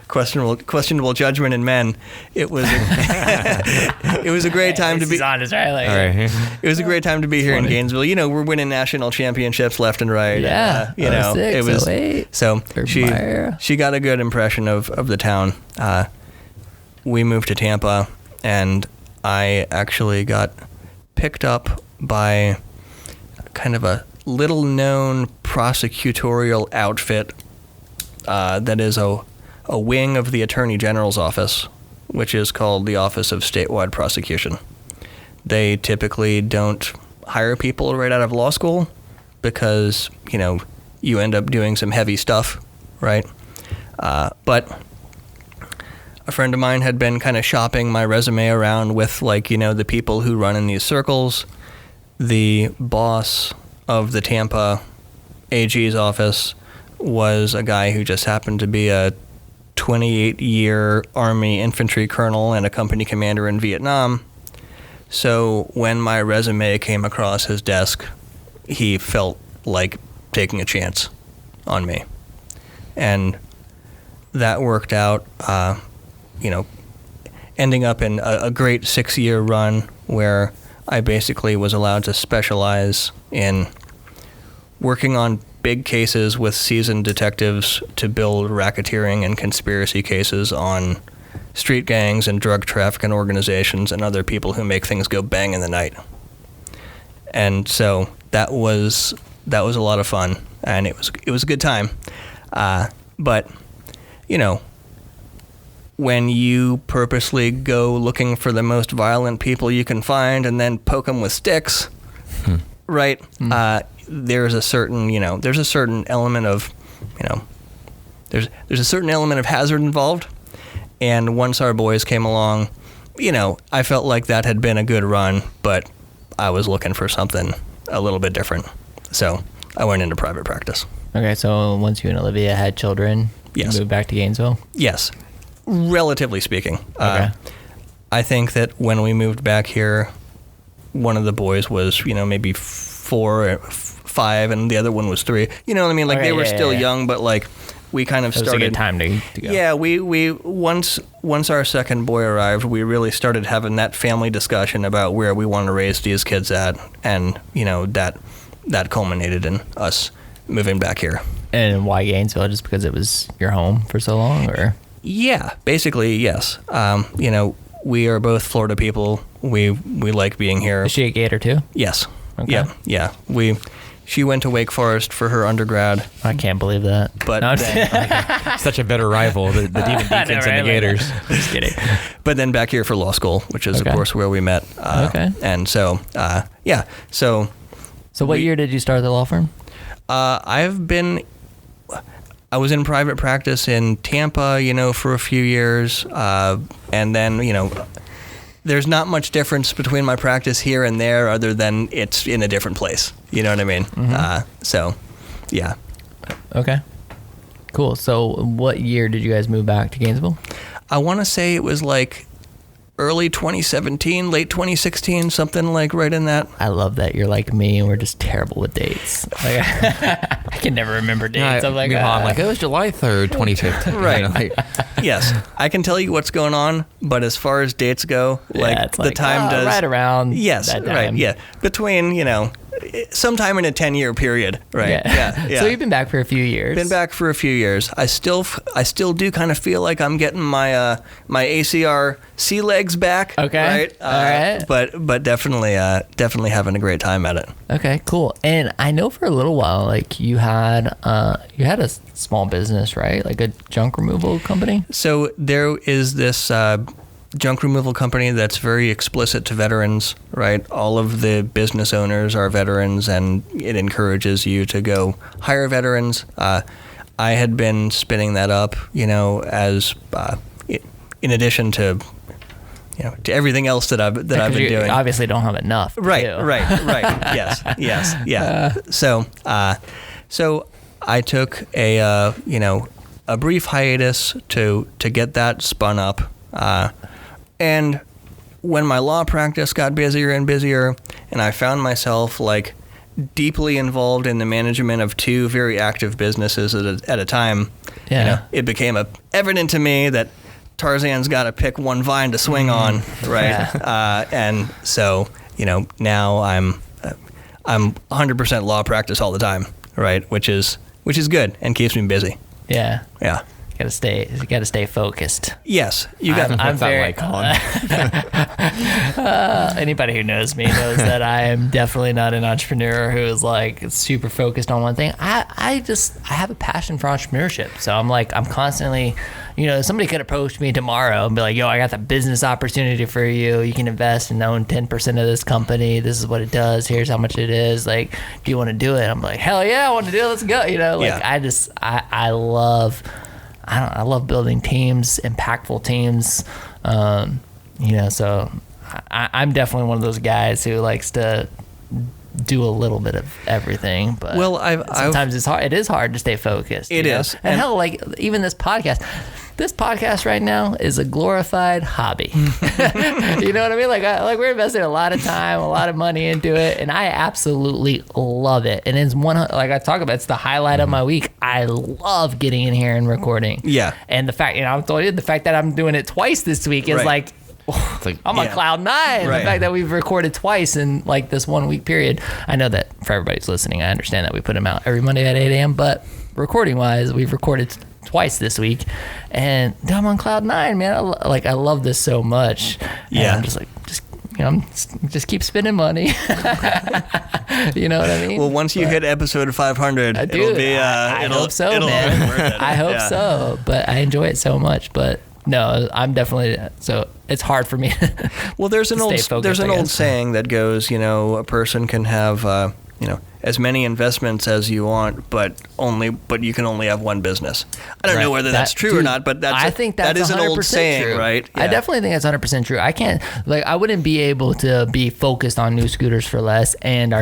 questionable judgment in men, it was a great time to be. Honest, right? Like, All right. It was a great time to be here in Gainesville. We're winning national championships left and right. Yeah. It was 08. so she got a good impression of the town. We moved to Tampa, and I actually got picked up by kind of a little-known prosecutorial outfit that is a wing of the Attorney General's office, which is called the Office of Statewide Prosecution. They typically don't hire people right out of law school because, you end up doing some heavy stuff, right? But a friend of mine had been kind of shopping my resume around with, the people who run in these circles. The boss of the Tampa AG's office was a guy who just happened to be a 28-year Army infantry colonel and a company commander in Vietnam. So when my resume came across his desk, he felt like taking a chance on me. And that worked out, ending up in a great 6-year run where I basically was allowed to specialize in working on big cases with seasoned detectives to build racketeering and conspiracy cases on street gangs and drug trafficking organizations and other people who make things go bang in the night. And so that was a lot of fun, and it was a good time. But when you purposely go looking for the most violent people you can find and then poke them with sticks, right? There's a certain element of, there's a certain element of hazard involved. And once our boys came along, I felt like that had been a good run, but I was looking for something a little bit different. So I went into private practice. Okay, so once you and Olivia had children, yes, you moved back to Gainesville? Yes, relatively speaking. Okay. I think that when we moved back here, one of the boys was, maybe 4 or 5, and the other one was 3. You know what I mean? Like they were still young, but like we kind of started. It was a good time to go. Yeah, we once our second boy arrived, we really started having that family discussion about where we want to raise these kids at, and that culminated in us moving back here. And why Gainesville? Just because it was your home for so long, or? Yeah, basically yes. We are both Florida people. We like being here. Is she a Gator too? Yes. Okay. Yeah. We She went to Wake Forest for her undergrad. I can't believe that. But No, I'm then, Such a bitter rival, the Demon I know, Deacons and right? the Gators. Just kidding. but then back here for law school, which is Okay. of course where we met. Okay. And so, yeah. So So what year did you start the law firm? I was in private practice in Tampa, for a few years. And then, there's not much difference between my practice here and there other than it's in a different place. You know what I mean? So, yeah. Okay. Cool. So what year did you guys move back to Gainesville? I want to say it was like early 2017, late 2016, something like right in that. I love that you're like me and we're just terrible with dates. Like, I can never remember dates. I'm like, it was July 3rd, 2015. Right. Yes, I can tell you what's going on, but as far as dates go, it's the time does right around. Yes, that time. right. Yeah, between sometime in a 10-year period, right? Yeah. So you've been back for a few years. Been back for a few years. I still do kind of feel like I'm getting my my ACR sea legs back. Okay. Right. All right. But definitely having a great time at it. Okay, cool. And I know for a little while, like you had a small business, right? Like a junk removal company. So there is this junk removal company that's very explicit to veterans, right? All of the business owners are veterans, and it encourages you to go hire veterans. I had been spinning that up, as in addition to everything else that I've been doing. Obviously, don't have enough. Right. Yes. Yeah. So I took a brief hiatus to get that spun up. And when my law practice got busier and busier, and I found myself like deeply involved in the management of two very active businesses at a time, it became evident to me that Tarzan's got to pick one vine to swing on, right? Yeah. And so, now I'm 100% law practice all the time, right? Which is good and keeps me busy. Yeah. Yeah. You gotta stay focused. Yes, you got. I'm very like, Collin? Anybody who knows me knows that I am definitely not an entrepreneur who is like super focused on one thing. I have a passion for entrepreneurship, so I'm constantly, somebody could approach me tomorrow and be like, "Yo, I got the business opportunity for you. You can invest and own 10% of this company. This is what it does. Here's how much it is. Like, do you want to do it?" I'm like, "Hell yeah, I want to do it. Let's go." I love building teams, impactful teams. So I'm definitely one of those guys who likes to do a little bit of everything. But sometimes it's hard. It is hard to stay focused. It is. And hell, like even this podcast. This podcast right now is a glorified hobby. You know what I mean? Like we're investing a lot of time, a lot of money into it, and I absolutely love it. And it's I talk about, it's the highlight of my week. I love getting in here and recording. Yeah. And the fact, I told you, the fact that I'm doing it twice this week is Right. I'm on cloud nine. Right. The fact that we've recorded twice in like this 1 week period. I know that for everybody's listening, I understand that we put them out every Monday at 8 a.m. But recording wise, we've recorded twice this week, and I'm on cloud nine, man. I love this so much. Yeah. And I'm just like, just keep spending money. You know what I mean? Well, once you hit episode 500, it'll be. I hope so, man. Be worth it. I hope so, but I enjoy it so much. But no, I'm definitely, so it's hard for me. Well, there's an old saying that goes, a person can have as many investments as you want, but you can only have one business. I don't know whether that's true or not, but I think that is an old saying, true. right? I definitely think that's 100% true. I wouldn't be able to be focused on New Scooters for Less and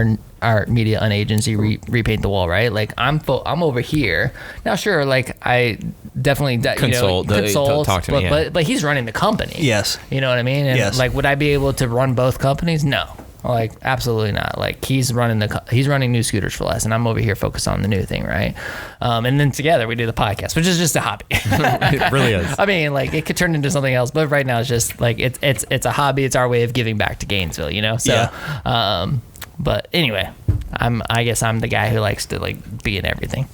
our media unagency repaint the wall, right? Like I'm over here now. Sure, like I definitely consult, talk to me, but he's running the company. Yes, you know what I mean. And yes. Like, would I be able to run both companies? No. Like, absolutely not. Like, he's running New Scooters for Less, and I'm over here focused on the new thing, right? And then together we do the podcast, which is just a hobby. It really is. I mean, like, it could turn into something else, but right now it's just like it's a hobby. It's our way of giving back to Gainesville, So, yeah. But anyway, I guess I'm the guy who likes to like be in everything.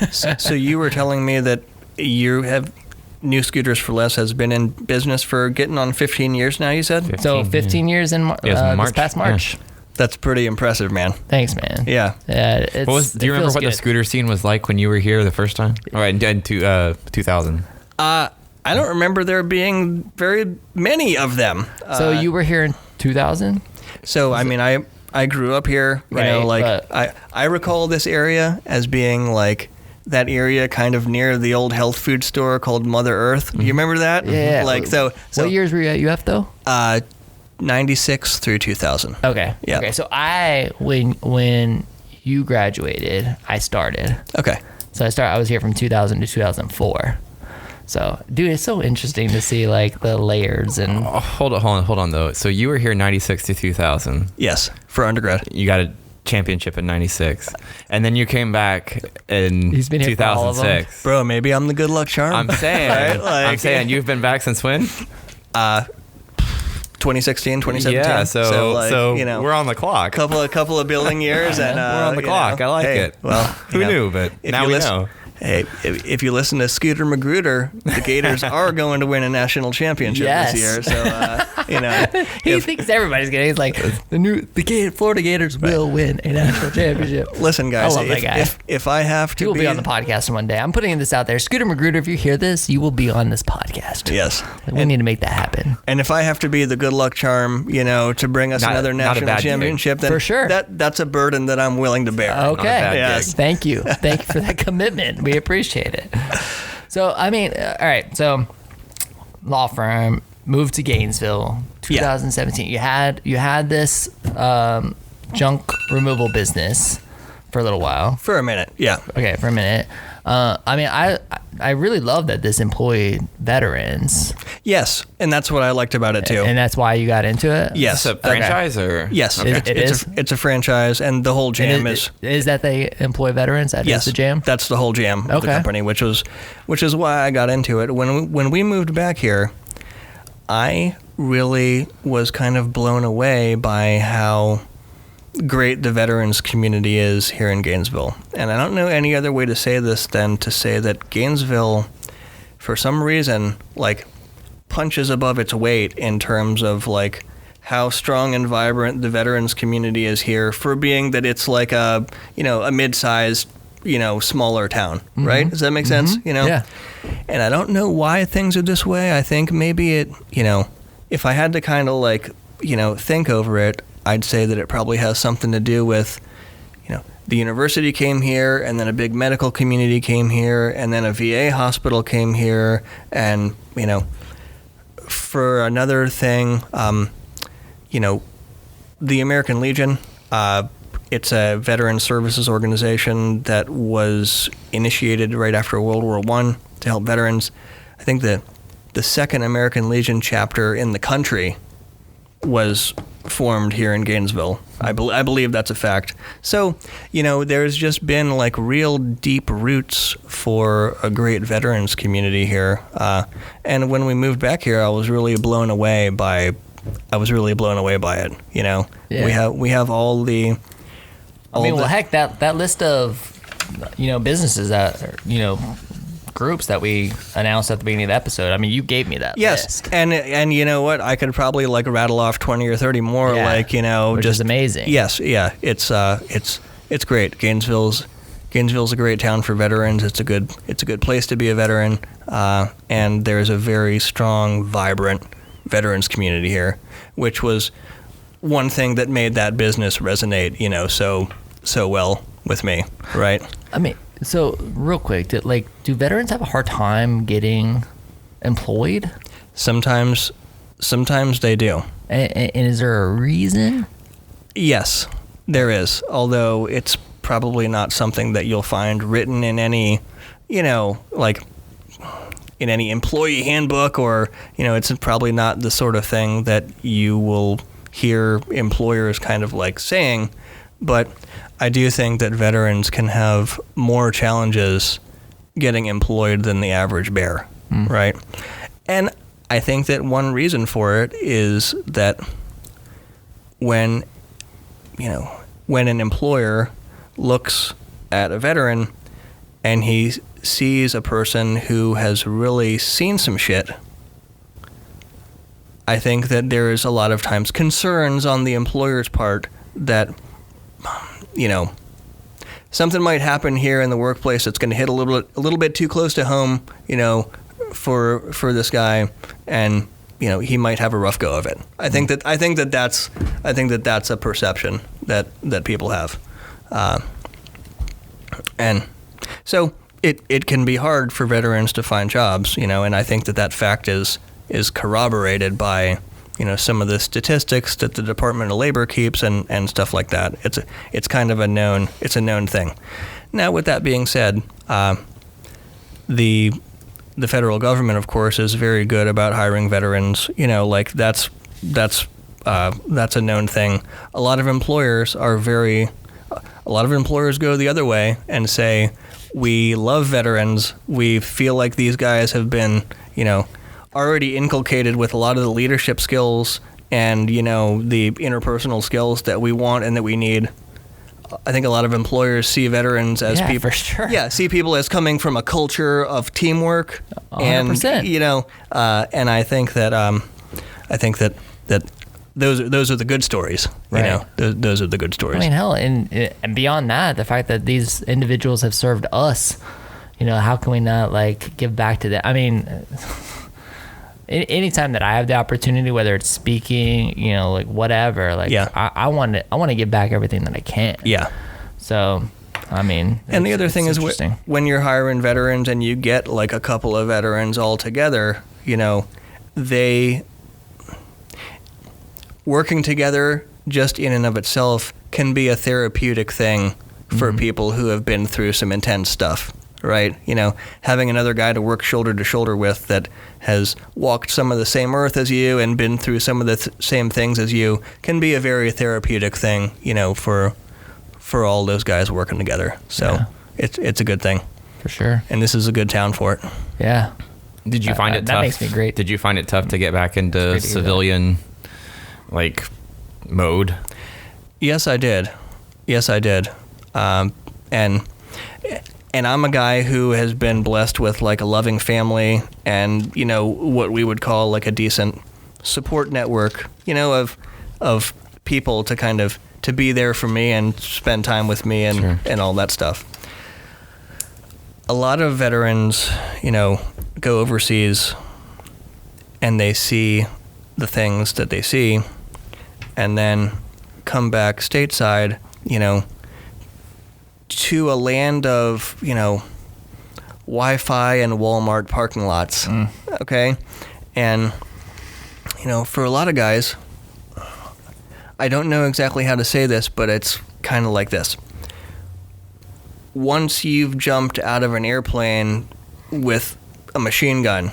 So you were telling me that you have. New Scooters for Less has been in business for getting on 15 years now, you said? 15 years in March. this past March. That's pretty impressive, man. Thanks, man. Yeah. Yeah. Do you remember what the scooter scene was like when you were here the first time? All right, in 2000. I don't remember there being very many of them. So you were here in 2000? So I mean, I grew up here. You know, like I recall this area as being like that area kind of near the old health food store called Mother Earth. Do you remember that? Yeah. Like so. What years were you at UF though? 96 through 2000. Okay. Yeah. Okay. So when you graduated, I started. Okay. So I was here from 2000 to 2004. So, dude, it's so interesting to see like the layers and. Oh, hold on though. So you were here 96 to 2000. Yes, for undergrad. You got a championship in 96, and then you came back in He's been here for all of them. 2006. Bro, maybe I'm the good luck charm. I'm saying, Right? Like- I'm saying, you've been back since when? 2016, 2017. Yeah, like, so you know, we're on the clock. couple of building years, and We're on the you clock. know, I like hey, it. Well, Who knew? But if now you we listen- know. Hey, if you listen to Scooter Magruder, the Gators are going to win a national championship Yes. this year. So, you know, He thinks everybody's getting. He's like, Florida Gators will win a national championship. listen, guys, I love that guy. if I have to He will be on the podcast one day. I'm putting this out there. Scooter Magruder, if you hear this, you will be on this podcast. Yes. We need to make that happen. And if I have to be the good luck charm, you know, to bring us another not a national bad championship, then For sure. that's a burden that I'm willing to bear. Okay. bad Yes. gig. Thank you. Thank you for that commitment. We appreciate it. So, I mean, all right. So, law firm, moved to Gainesville, 2017. You had this junk removal business for a little while. For a minute, yeah. Okay, for a minute. I mean, I really love that this employed veterans, Yes, and that's what I liked about it too. and that's why you got into it. Yes. It's a franchise or Yes, Okay. It is? It's a franchise, and the whole And jam is is that they employ veterans? That is yes, the jam. That's the whole jam of the Okay. company, which is why I got into it. When we moved back here, I really was kind of blown away by how great the veterans community is here in Gainesville. And I don't know any other way to say this than to say that Gainesville, for some reason, like punches above its weight in terms of like how strong and vibrant the veterans community is here for being that it's like a mid-sized, smaller town, right? Does that make sense? Yeah. And I don't know why things are this way. I think maybe it, if I had to kind of like, think over it, I'd say that it probably has something to do with, the university came here, and then a big medical community came here, and then a VA hospital came here, and, for another thing, the American Legion, it's a veteran services organization that was initiated right after World War I to help veterans. I think the second American Legion chapter in the country was formed here in Gainesville. I believe that's a fact. So, there's just been like real deep roots for a great veterans community here. And when we moved back here, I was really blown away by it. Yeah. We have all the. Heck, that list of businesses that groups that we announced at the beginning of the episode. I mean, you gave me that Yes, list. and you know what? I could probably like rattle off 20 or 30 more. Yeah, which just is amazing. Yes, yeah, it's great. Gainesville's a great town for veterans. It's a good place to be a veteran, and there's a very strong, vibrant veterans community here, which was one thing that made that business resonate, so well with me, right? I mean, so real quick, do veterans have a hard time getting employed? Sometimes they do. And is there a reason? Yes, there is. Although it's probably not something that you'll find written in any, in any employee handbook, or, it's probably not the sort of thing that you will hear employers kind of like saying. But I do think that veterans can have more challenges getting employed than the average bear, right? And I think that one reason for it is that when an employer looks at a veteran and he sees a person who has really seen some shit, I think that there is a lot of times concerns on the employer's part that, something might happen here in the workplace that's going to hit a little bit too close to home, for this guy, and he might have a rough go of it. I think that that's a perception that people have, and so it can be hard for veterans to find jobs, and I think that fact is corroborated by some of the statistics that the Department of Labor keeps and stuff like that. It's kind of a known thing. Now, with that being said, the federal government, of course, is very good about hiring veterans. That's a known thing. A lot of employers go the other way and say, we love veterans. We feel like these guys have been, already inculcated with a lot of the leadership skills and, the interpersonal skills that we want and that we need. I think a lot of employers see veterans as people, for sure. Yeah, see people as coming from a culture of teamwork, 100%. And I think that those are the good stories. Right. Those are the good stories. I mean, hell, and beyond that, the fact that these individuals have served us, how can we not give back to them? I mean, anytime that I have the opportunity, whether it's speaking, whatever, I want to give back everything that I can. Yeah. So, I mean, and the other thing is when you're hiring veterans and you get a couple of veterans all together, they working together just in and of itself can be a therapeutic thing for people who have been through some intense stuff. Right? Having another guy to work shoulder to shoulder with that has walked some of the same earth as you and been through some of the same things as you can be a very therapeutic thing, for all those guys working together. So it's a good thing. For sure. And this is a good town for it. Yeah. Did you find it tough? That makes me great. Did you find it tough to get back into civilian, mode? Yes, I did. And I'm a guy who has been blessed with a loving family and, what we would call a decent support network, of people to be there for me and spend time with me and, Sure. and all that stuff. A lot of veterans, go overseas and they see the things that they see and then come back stateside, to a land of, Wi-Fi and Walmart parking lots. Okay? And, for a lot of guys, I don't know exactly how to say this, but it's kind of like this. Once you've jumped out of an airplane with a machine gun,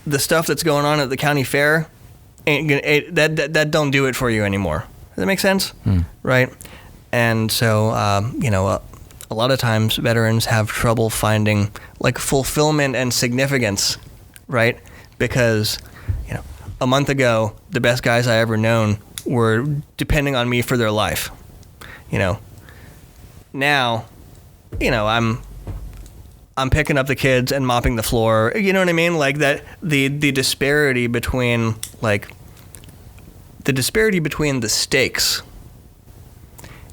the stuff that's going on at the county fair, that don't do it for you anymore. Does that make sense? Right? And so, a lot of times veterans have trouble finding fulfillment and significance, right? Because, a month ago, the best guys I ever known were depending on me for their life. Now, I'm picking up the kids and mopping the floor. You know what I mean? The disparity between the stakes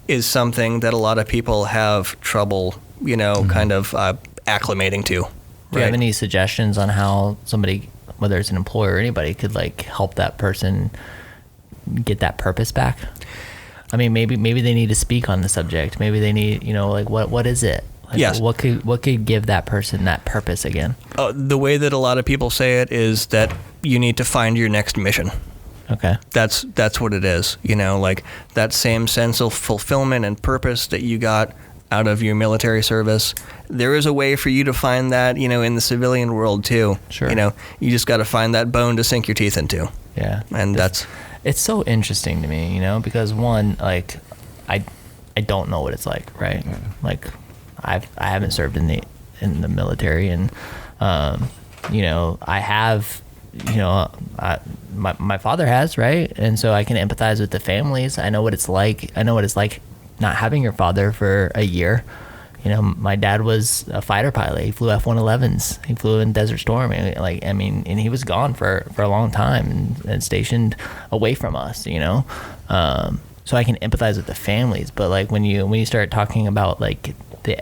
is something that a lot of people have trouble, acclimating to. Right? Do you have any suggestions on how somebody, whether it's an employer or anybody, could help that person get that purpose back? I mean, maybe they need to speak on the subject. Maybe they need, what is it? Yes. What could give that person that purpose again? The way that a lot of people say it is that you need to find your next mission. Okay. That's what it is. That same sense of fulfillment and purpose that you got out of your military service. There is a way for you to find that, in the civilian world too. Sure. You just got to find that bone to sink your teeth into. Yeah. And it's so interesting to me, because one, I don't know what it's like, right? I haven't served in the military, and I have, my father has, right? And so I can empathize with the families. I know what it's like. I know what it's like not having your father for a year, my dad was a fighter pilot. He flew F-111s. He flew in Desert Storm. And he was gone for a long time and stationed away from us, So I can empathize with the families, but like when you start talking about like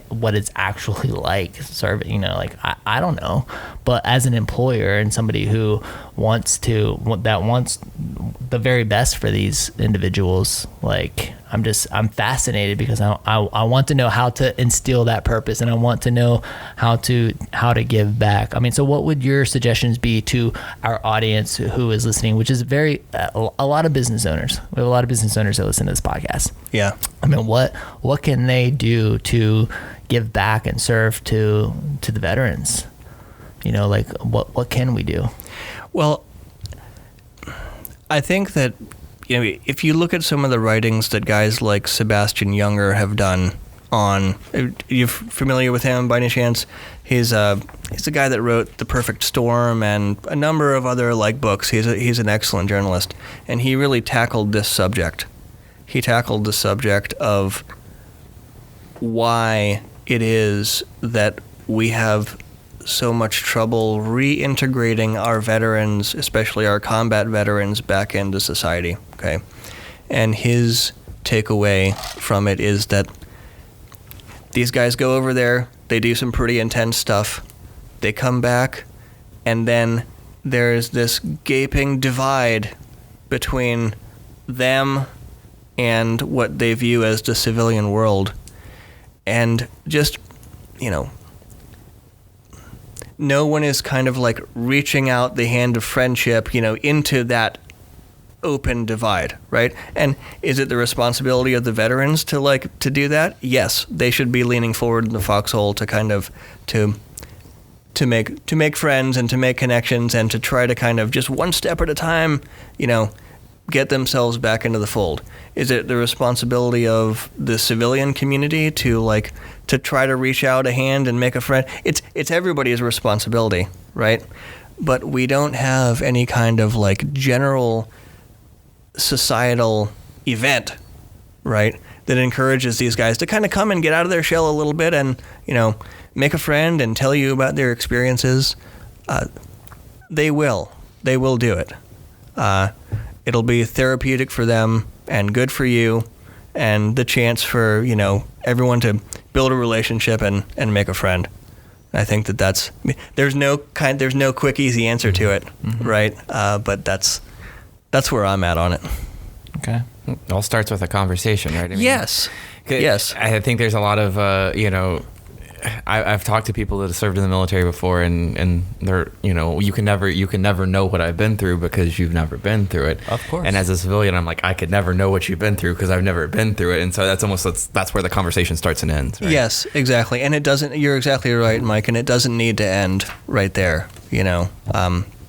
what it's actually like serving, I don't know. But as an employer and somebody who wants the very best for these individuals, like I'm fascinated because I want to know how to instill that purpose, and I want to know how to give back. I mean, so what would your suggestions be to our audience who is listening, which is a lot of business owners. We have a lot of business owners that listen to this podcast. Yeah. I mean, what can they do to give back and serve to the veterans? Like what can we do? Well, I think that, if you look at some of the writings that guys like Sebastian Junger have done on, you familiar with him by any chance? He's a guy that wrote The Perfect Storm and a number of other like books. He's an excellent journalist, and he really tackled this subject. He tackled the subject of why it is that we have so much trouble reintegrating our veterans, especially our combat veterans, back into society. Okay, and his takeaway from it is that these guys go over there, they do some pretty intense stuff, they come back, and then there's this gaping divide between them and what they view as the civilian world. And just, no one is kind of like reaching out the hand of friendship, into that open divide, right? And is it the responsibility of the veterans to do that? Yes, they should be leaning forward in the foxhole to kind of to make friends and to make connections and to try to kind of just one step at a time, get themselves back into the fold. Is it the responsibility of the civilian community to try to reach out a hand and make a friend? It's everybody's responsibility, right? But we don't have any kind of general societal event, right, that encourages these guys to kind of come and get out of their shell a little bit and, make a friend and tell you about their experiences. They will do it. It'll be therapeutic for them and good for you, and the chance for, everyone to build a relationship and make a friend. I think there's no quick, easy answer to it, right? But that's where I'm at on it. Okay. It all starts with a conversation, right? Yes. Yes. I think there's a lot of, I've talked to people that have served in the military before, and they're, you can never know what I've been through because you've never been through it. Of course. And as a civilian, I'm like, I could never know what you've been through because I've never been through it. And so that's where the conversation starts and ends. Right? Yes, exactly. And you're exactly right, Mike. And it doesn't need to end right there.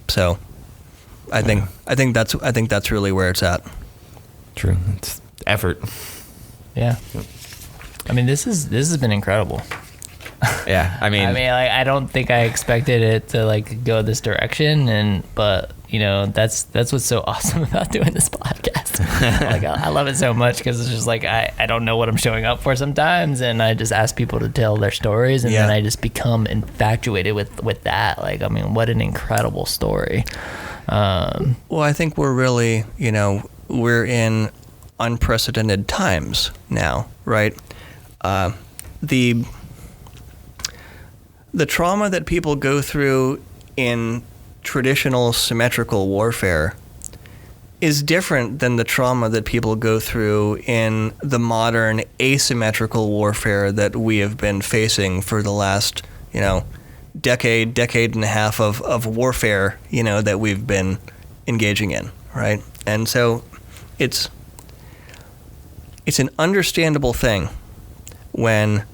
So I think that's really where it's at. True. It's effort. Yeah. I mean, this has been incredible. Yeah, I don't think I expected it to go this direction, but that's what's so awesome about doing this podcast. I love it so much because it's just I don't know what I'm showing up for sometimes, and I just ask people to tell their stories, and then I just become infatuated with that. What an incredible story. Well, I think we're really, we're in unprecedented times now, right? The trauma that people go through in traditional symmetrical warfare is different than the trauma that people go through in the modern asymmetrical warfare that we have been facing for the last, decade and a half of warfare, that we've been engaging in, right? And so it's an understandable thing when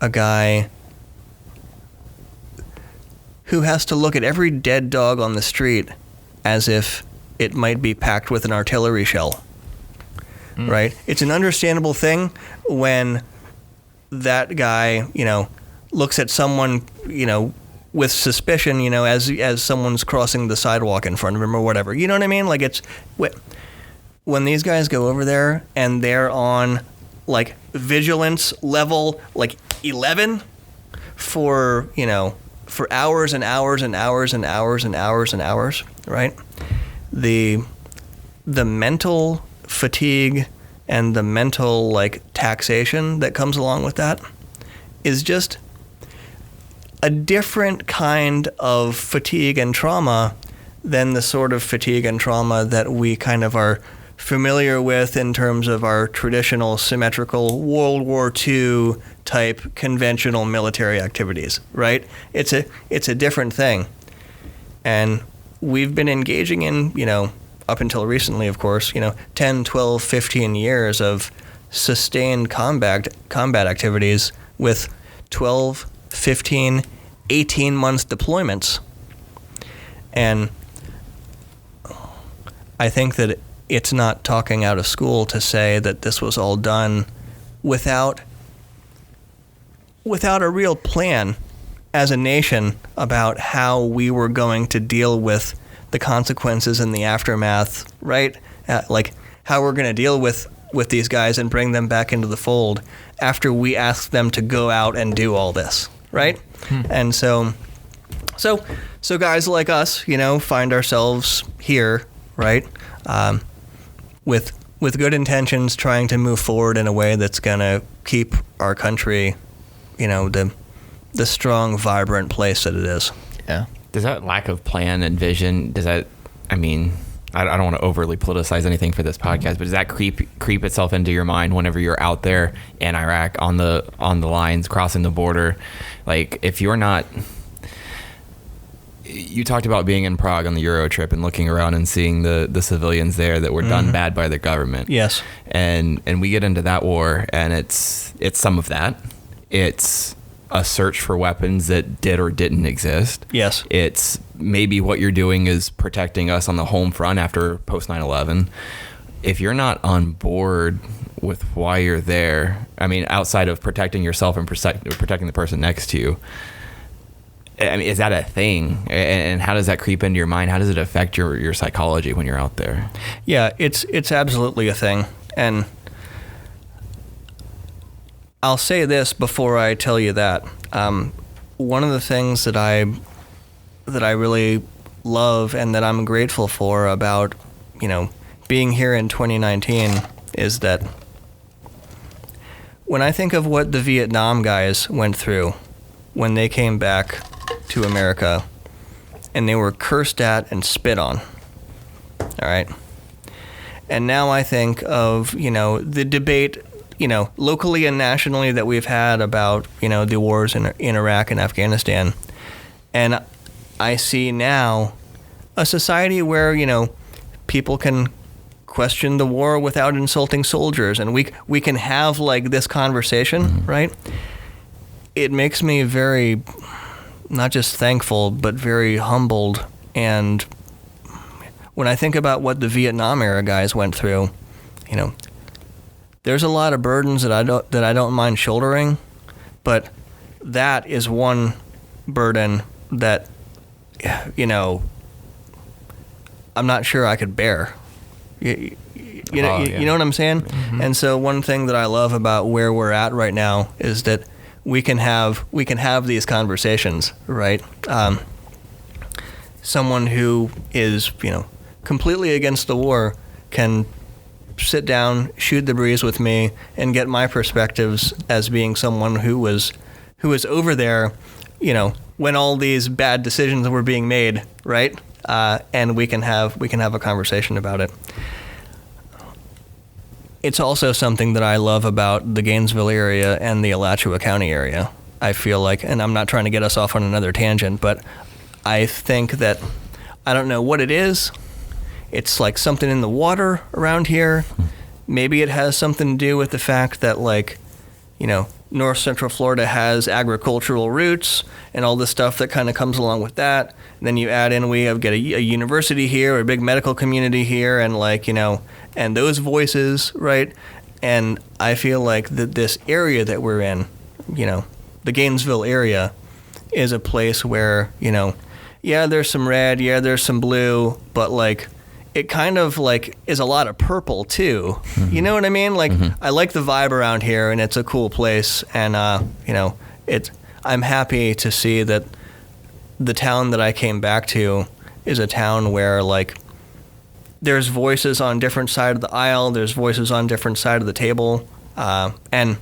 a guy who has to look at every dead dog on the street as if it might be packed with an artillery shell, right? It's an understandable thing when that guy, looks at someone, with suspicion, as someone's crossing the sidewalk in front of him or whatever. You know what I mean? It's when these guys go over there and they're on vigilance level, 11 for, for hours and hours and hours and hours and hours and hours, right? The mental fatigue and the mental taxation that comes along with that is just a different kind of fatigue and trauma than the sort of fatigue and trauma that we kind of are familiar with in terms of our traditional symmetrical World War II type conventional military activities, right? It's a different thing. And we've been engaging in, up until recently, of course, 10, 12, 15 years of sustained combat activities with 12, 15, 18 months deployments. And I think that it's not talking out of school to say that this was all done without a real plan as a nation about how we were going to deal with the consequences and the aftermath, right? How we're going to deal with these guys and bring them back into the fold after we ask them to go out and do all this, right? And so guys like us, find ourselves here, right? With good intentions, trying to move forward in a way that's going to keep our country, the strong, vibrant place that it is. Yeah. Does that lack of plan and vision, I don't want to overly politicize anything for this podcast, but does that creep itself into your mind whenever you're out there in Iraq on the lines, crossing the border? If you're not... You talked about being in Prague on the Euro trip and looking around and seeing the civilians there that were done bad by the government. Yes. And we get into that war, and it's some of that. It's a search for weapons that did or didn't exist. Yes. It's maybe what you're doing is protecting us on the home front after post 9/11. If you're not on board with why you're there, outside of protecting yourself and protecting the person next to you, is that a thing? And how does that creep into your mind? How does it affect your psychology when you're out there? Yeah, it's absolutely a thing. And I'll say this before I tell you that. One of the things that I really love and that I'm grateful for about, being here in 2019 is that when I think of what the Vietnam guys went through when they came back to America and they were cursed at and spit on, all right? And now I think of, the debate, locally and nationally that we've had about, the wars in Iraq and Afghanistan. And I see now a society where, people can question the war without insulting soldiers, and we can have this conversation, right? It makes me very, not just thankful, but very humbled. And when I think about what the Vietnam era guys went through, there's a lot of burdens that I don't mind shouldering, but that is one burden that, I'm not sure I could bear. You know what I'm saying? Mm-hmm. And so one thing that I love about where we're at right now is that we can have these conversations, right? Someone who is, completely against the war can sit down, shoot the breeze with me, and get my perspectives as being someone who was over there, when all these bad decisions were being made, right? And we can have a conversation about it. It's also something that I love about the Gainesville area and the Alachua County area. I feel like, and I'm not trying to get us off on another tangent, but I think that, I don't know what it is. It's like something in the water around here. Maybe it has something to do with the fact that, North Central Florida has agricultural roots and all the stuff that kind of comes along with that. And then you add in, we have got a university here, a big medical community here, and and those voices, right? And I feel like this area that we're in, the Gainesville area, is a place where, yeah, there's some red, yeah, there's some blue, but it kind of like is a lot of purple too. Mm-hmm. You know what I mean? Like I like the vibe around here, and it's a cool place. And I'm happy to see that the town that I came back to is a town where like there's voices on different side of the aisle. There's voices on different side of the table, and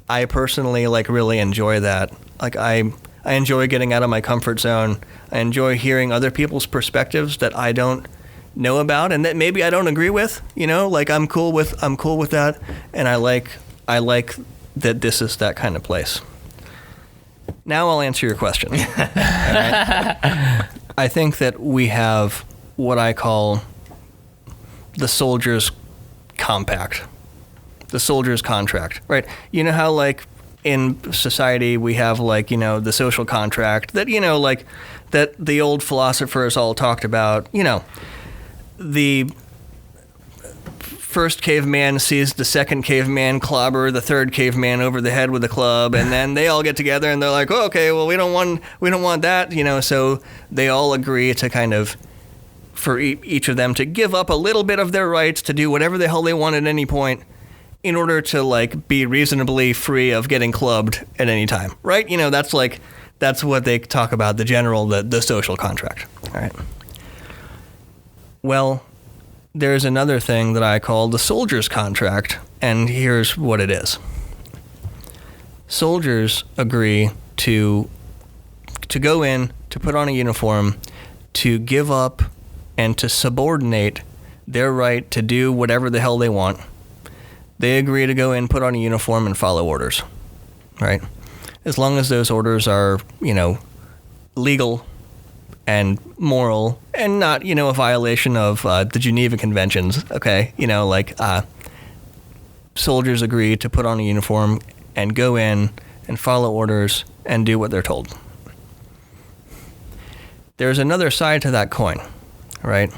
I personally like really enjoy that. Like I enjoy getting out of my comfort zone. I enjoy hearing other people's perspectives that I don't know about and that maybe I don't agree with. Like I'm cool with that, and I like that this is that kind of place. Now I'll answer your question. All right? I think that we have what I call the soldier's compact, the soldier's contract, right? You know how like in society we have like, the social contract that, like that the old philosophers all talked about, the first caveman sees the second caveman clobber the third caveman over the head with a club, and then they all get together and they're like, oh, okay, well, we don't want that, so they all agree to kind of, for each of them to give up a little bit of their rights to do whatever the hell they want at any point in order to like be reasonably free of getting clubbed at any time, right? That's what they talk about, the social contract. All right. Well, there's another thing that I call the soldier's contract, and here's what it is. Soldiers agree to go in, to put on a uniform, to give up and to subordinate their right to do whatever the hell they want. They agree to go in, put on a uniform, and follow orders, right? As long as those orders are, legal and moral and not, a violation of the Geneva Conventions, okay? Soldiers agree to put on a uniform and go in and follow orders and do what they're told. There's another side to that coin, right?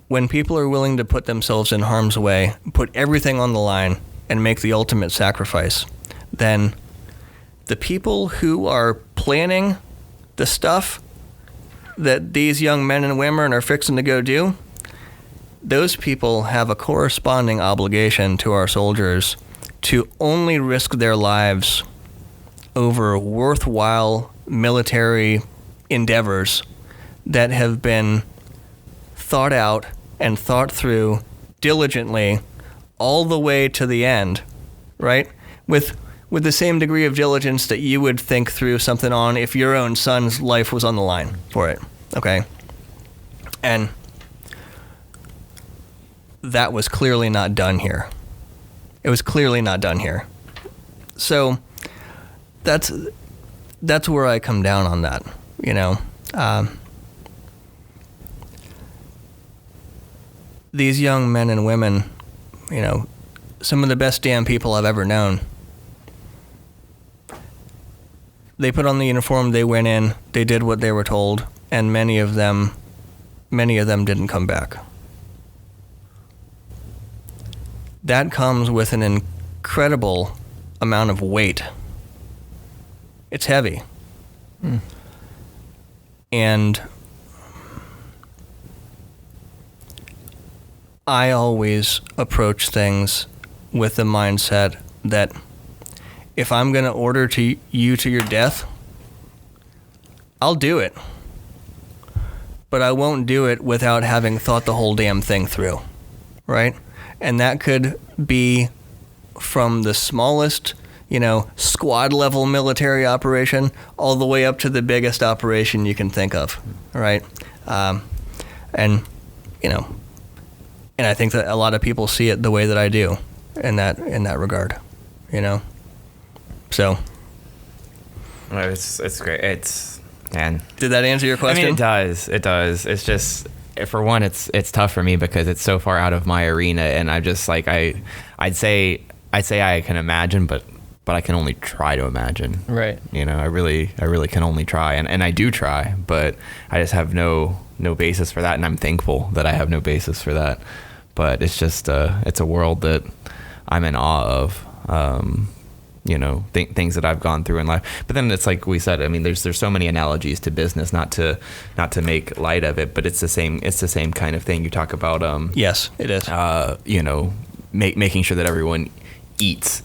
When people are willing to put themselves in harm's way, put everything on the line, and make the ultimate sacrifice, then the people who are planning the stuff that these young men and women are fixing to go do, those people have a corresponding obligation to our soldiers to only risk their lives over worthwhile military endeavors that have been thought out and thought through diligently all the way to the end, right? With the same degree of diligence that you would think through something on if your own son's life was on the line for it, okay? And that was clearly not done here. It was clearly not done here. So that's where I come down on that, These young men and women, some of the best damn people I've ever known. They put on the uniform, they went in, they did what they were told, and many of them didn't come back. That comes with an incredible amount of weight. It's heavy. And I always approach things with the mindset that if I'm going to order you to your death, I'll do it. But I won't do it without having thought the whole damn thing through, right? And that could be from the smallest, squad level military operation all the way up to the biggest operation you can think of, right? And I think that a lot of people see it the way that I do in that regard, So. Well, it's great. Man. Did that answer your question? I mean, it does. It's just, for one, it's tough for me because it's so far out of my arena, and I'm just like, I'd say I can imagine, but I can only try to imagine. Right. I really can only try, and I do try, but I just have no basis for that, and I'm thankful that I have no basis for that. But it's just it's a world that I'm in awe of. things that I've gone through in life. But then it's like we said, I mean, there's so many analogies to business, not to make light of it, but it's the same kind of thing. You talk about yes, it is. Making sure that everyone eats.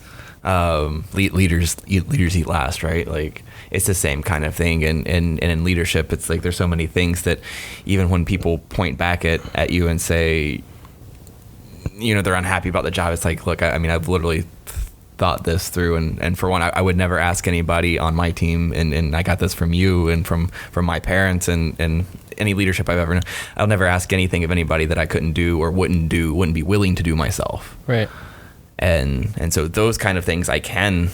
Leaders eat last, right? Like, it's the same kind of thing. And in leadership, it's like there's so many things that even when people point back at you and say, they're unhappy about the job, it's like, look, I mean, I've literally thought this through, and for one, I would never ask anybody on my team, and I got this from you and from my parents and any leadership I've ever known. I'll never ask anything of anybody that I couldn't do or wouldn't be willing to do myself. Right. And so those kind of things I can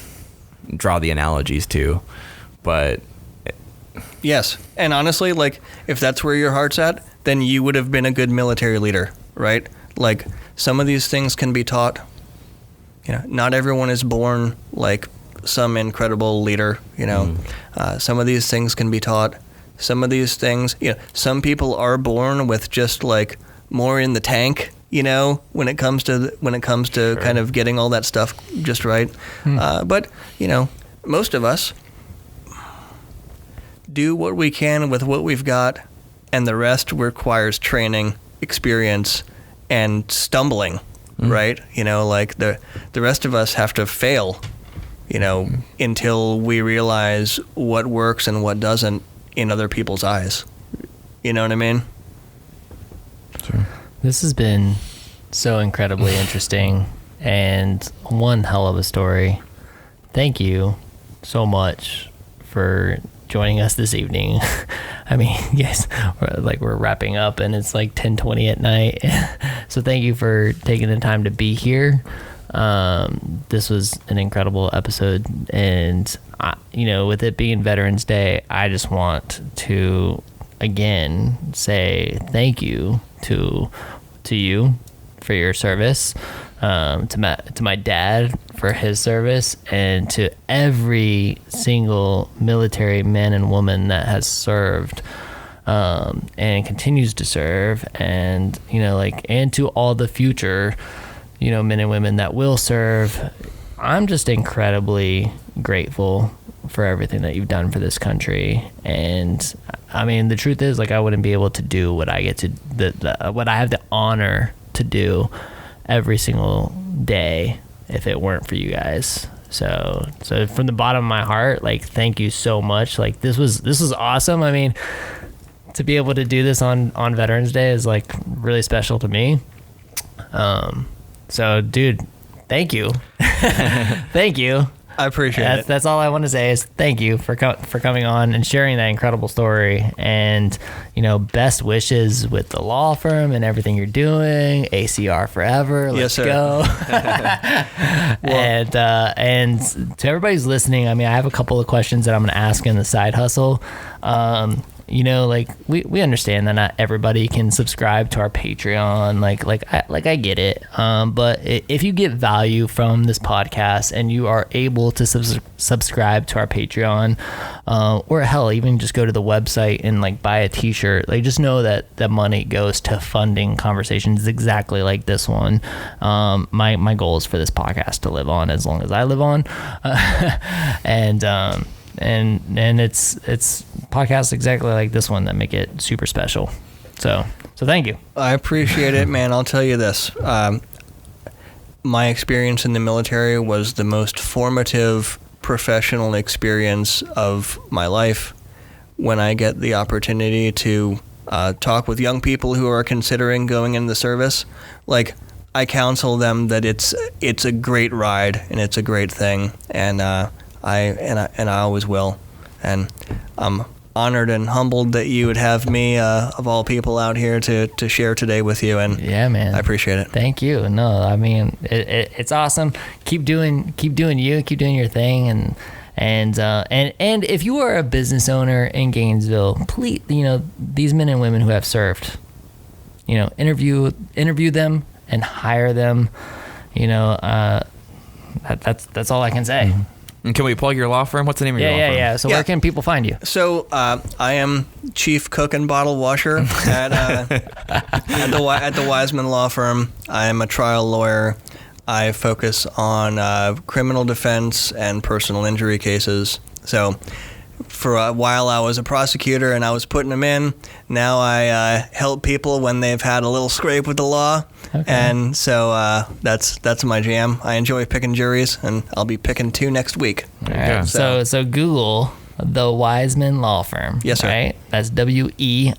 draw the analogies to, but yes. And honestly, like, if that's where your heart's at, then you would have been a good military leader, right? Like, some of these things can be taught. Not everyone is born like some incredible leader, Some of these things can be taught. Some of these things, some people are born with just like more in the tank, when it comes to sure. kind of getting all that stuff just right. But, most of us do what we can with what we've got, and the rest requires training, experience, and stumbling. Right? Like the rest of us have to fail, until we realize what works and what doesn't in other people's eyes. You know what I mean? Sure. This has been so incredibly interesting and one hell of a story. Thank you so much for joining us this evening. I mean, yes, we're wrapping up and it's like 10:20 at night. So thank you for taking the time to be here. This was an incredible episode, and with it being Veterans Day, I just want to again say thank you to you for your service, to my dad for his service, and to every single military man and woman that has served and continues to serve, and and to all the future men and women that will serve. I'm just incredibly grateful for everything that you've done for this country. And I mean, the truth is, I wouldn't be able to do what I get to, what I have the honor to do every single day if it weren't for you guys. So from the bottom of my heart, thank you so much. This was awesome. I mean, to be able to do this on Veterans Day is really special to me. So dude, thank you. Thank you. I appreciate it. That's all I want to say is thank you for coming on and sharing that incredible story. And, best wishes with the law firm and everything you're doing. ACR forever. Let's go. And to everybody who's listening, I mean, I have a couple of questions that I'm going to ask in the side hustle. We understand that not everybody can subscribe to our Patreon. I get it. But if you get value from this podcast and you are able to subscribe to our Patreon, or hell, even just go to the website and buy a t-shirt, just know that the money goes to funding conversations exactly like this one. My goal is for this podcast to live on as long as I live on. And it's podcasts exactly like this one that make it super special. So thank you. I appreciate it, man. I'll tell you this. My experience in the military was the most formative professional experience of my life. When I get the opportunity to talk with young people who are considering going in the service, I counsel them that it's a great ride and it's a great thing, and I always will. And I'm honored and humbled that you would have me, of all people, out here to share today with you. And yeah, man, I appreciate it. Thank you. No, I mean, it's awesome. Keep doing you. Keep doing your thing. And if you are a business owner in Gainesville, please, these men and women who have served, interview them and hire them. That's all I can say. Mm-hmm. And can we plug your law firm? What's the name of your law firm? Yeah. So where can people find you? So I am chief cook and bottle washer at the Weisman Law Firm. I am a trial lawyer. I focus on criminal defense and personal injury cases. So for a while I was a prosecutor and I was putting them in. Now I help people when they've had a little scrape with the law. Okay. And so that's my jam. I enjoy picking juries, and I'll be picking 2 next week. All right. So Google the Weisman Law Firm. Yes, sir. Right? That's Weisman.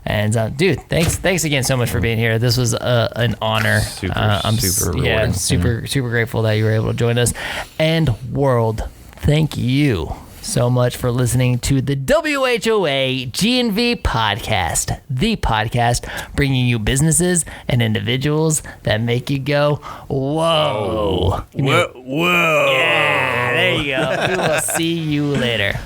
And dude, thanks again so much for being here. This was an honor. I'm super rewarding. super grateful that you were able to join us. And world, thank you so much for listening to the WHOA GNV podcast, the podcast bringing you businesses and individuals that make you go, whoa. Whoa. Yeah, there you go. We will see you later.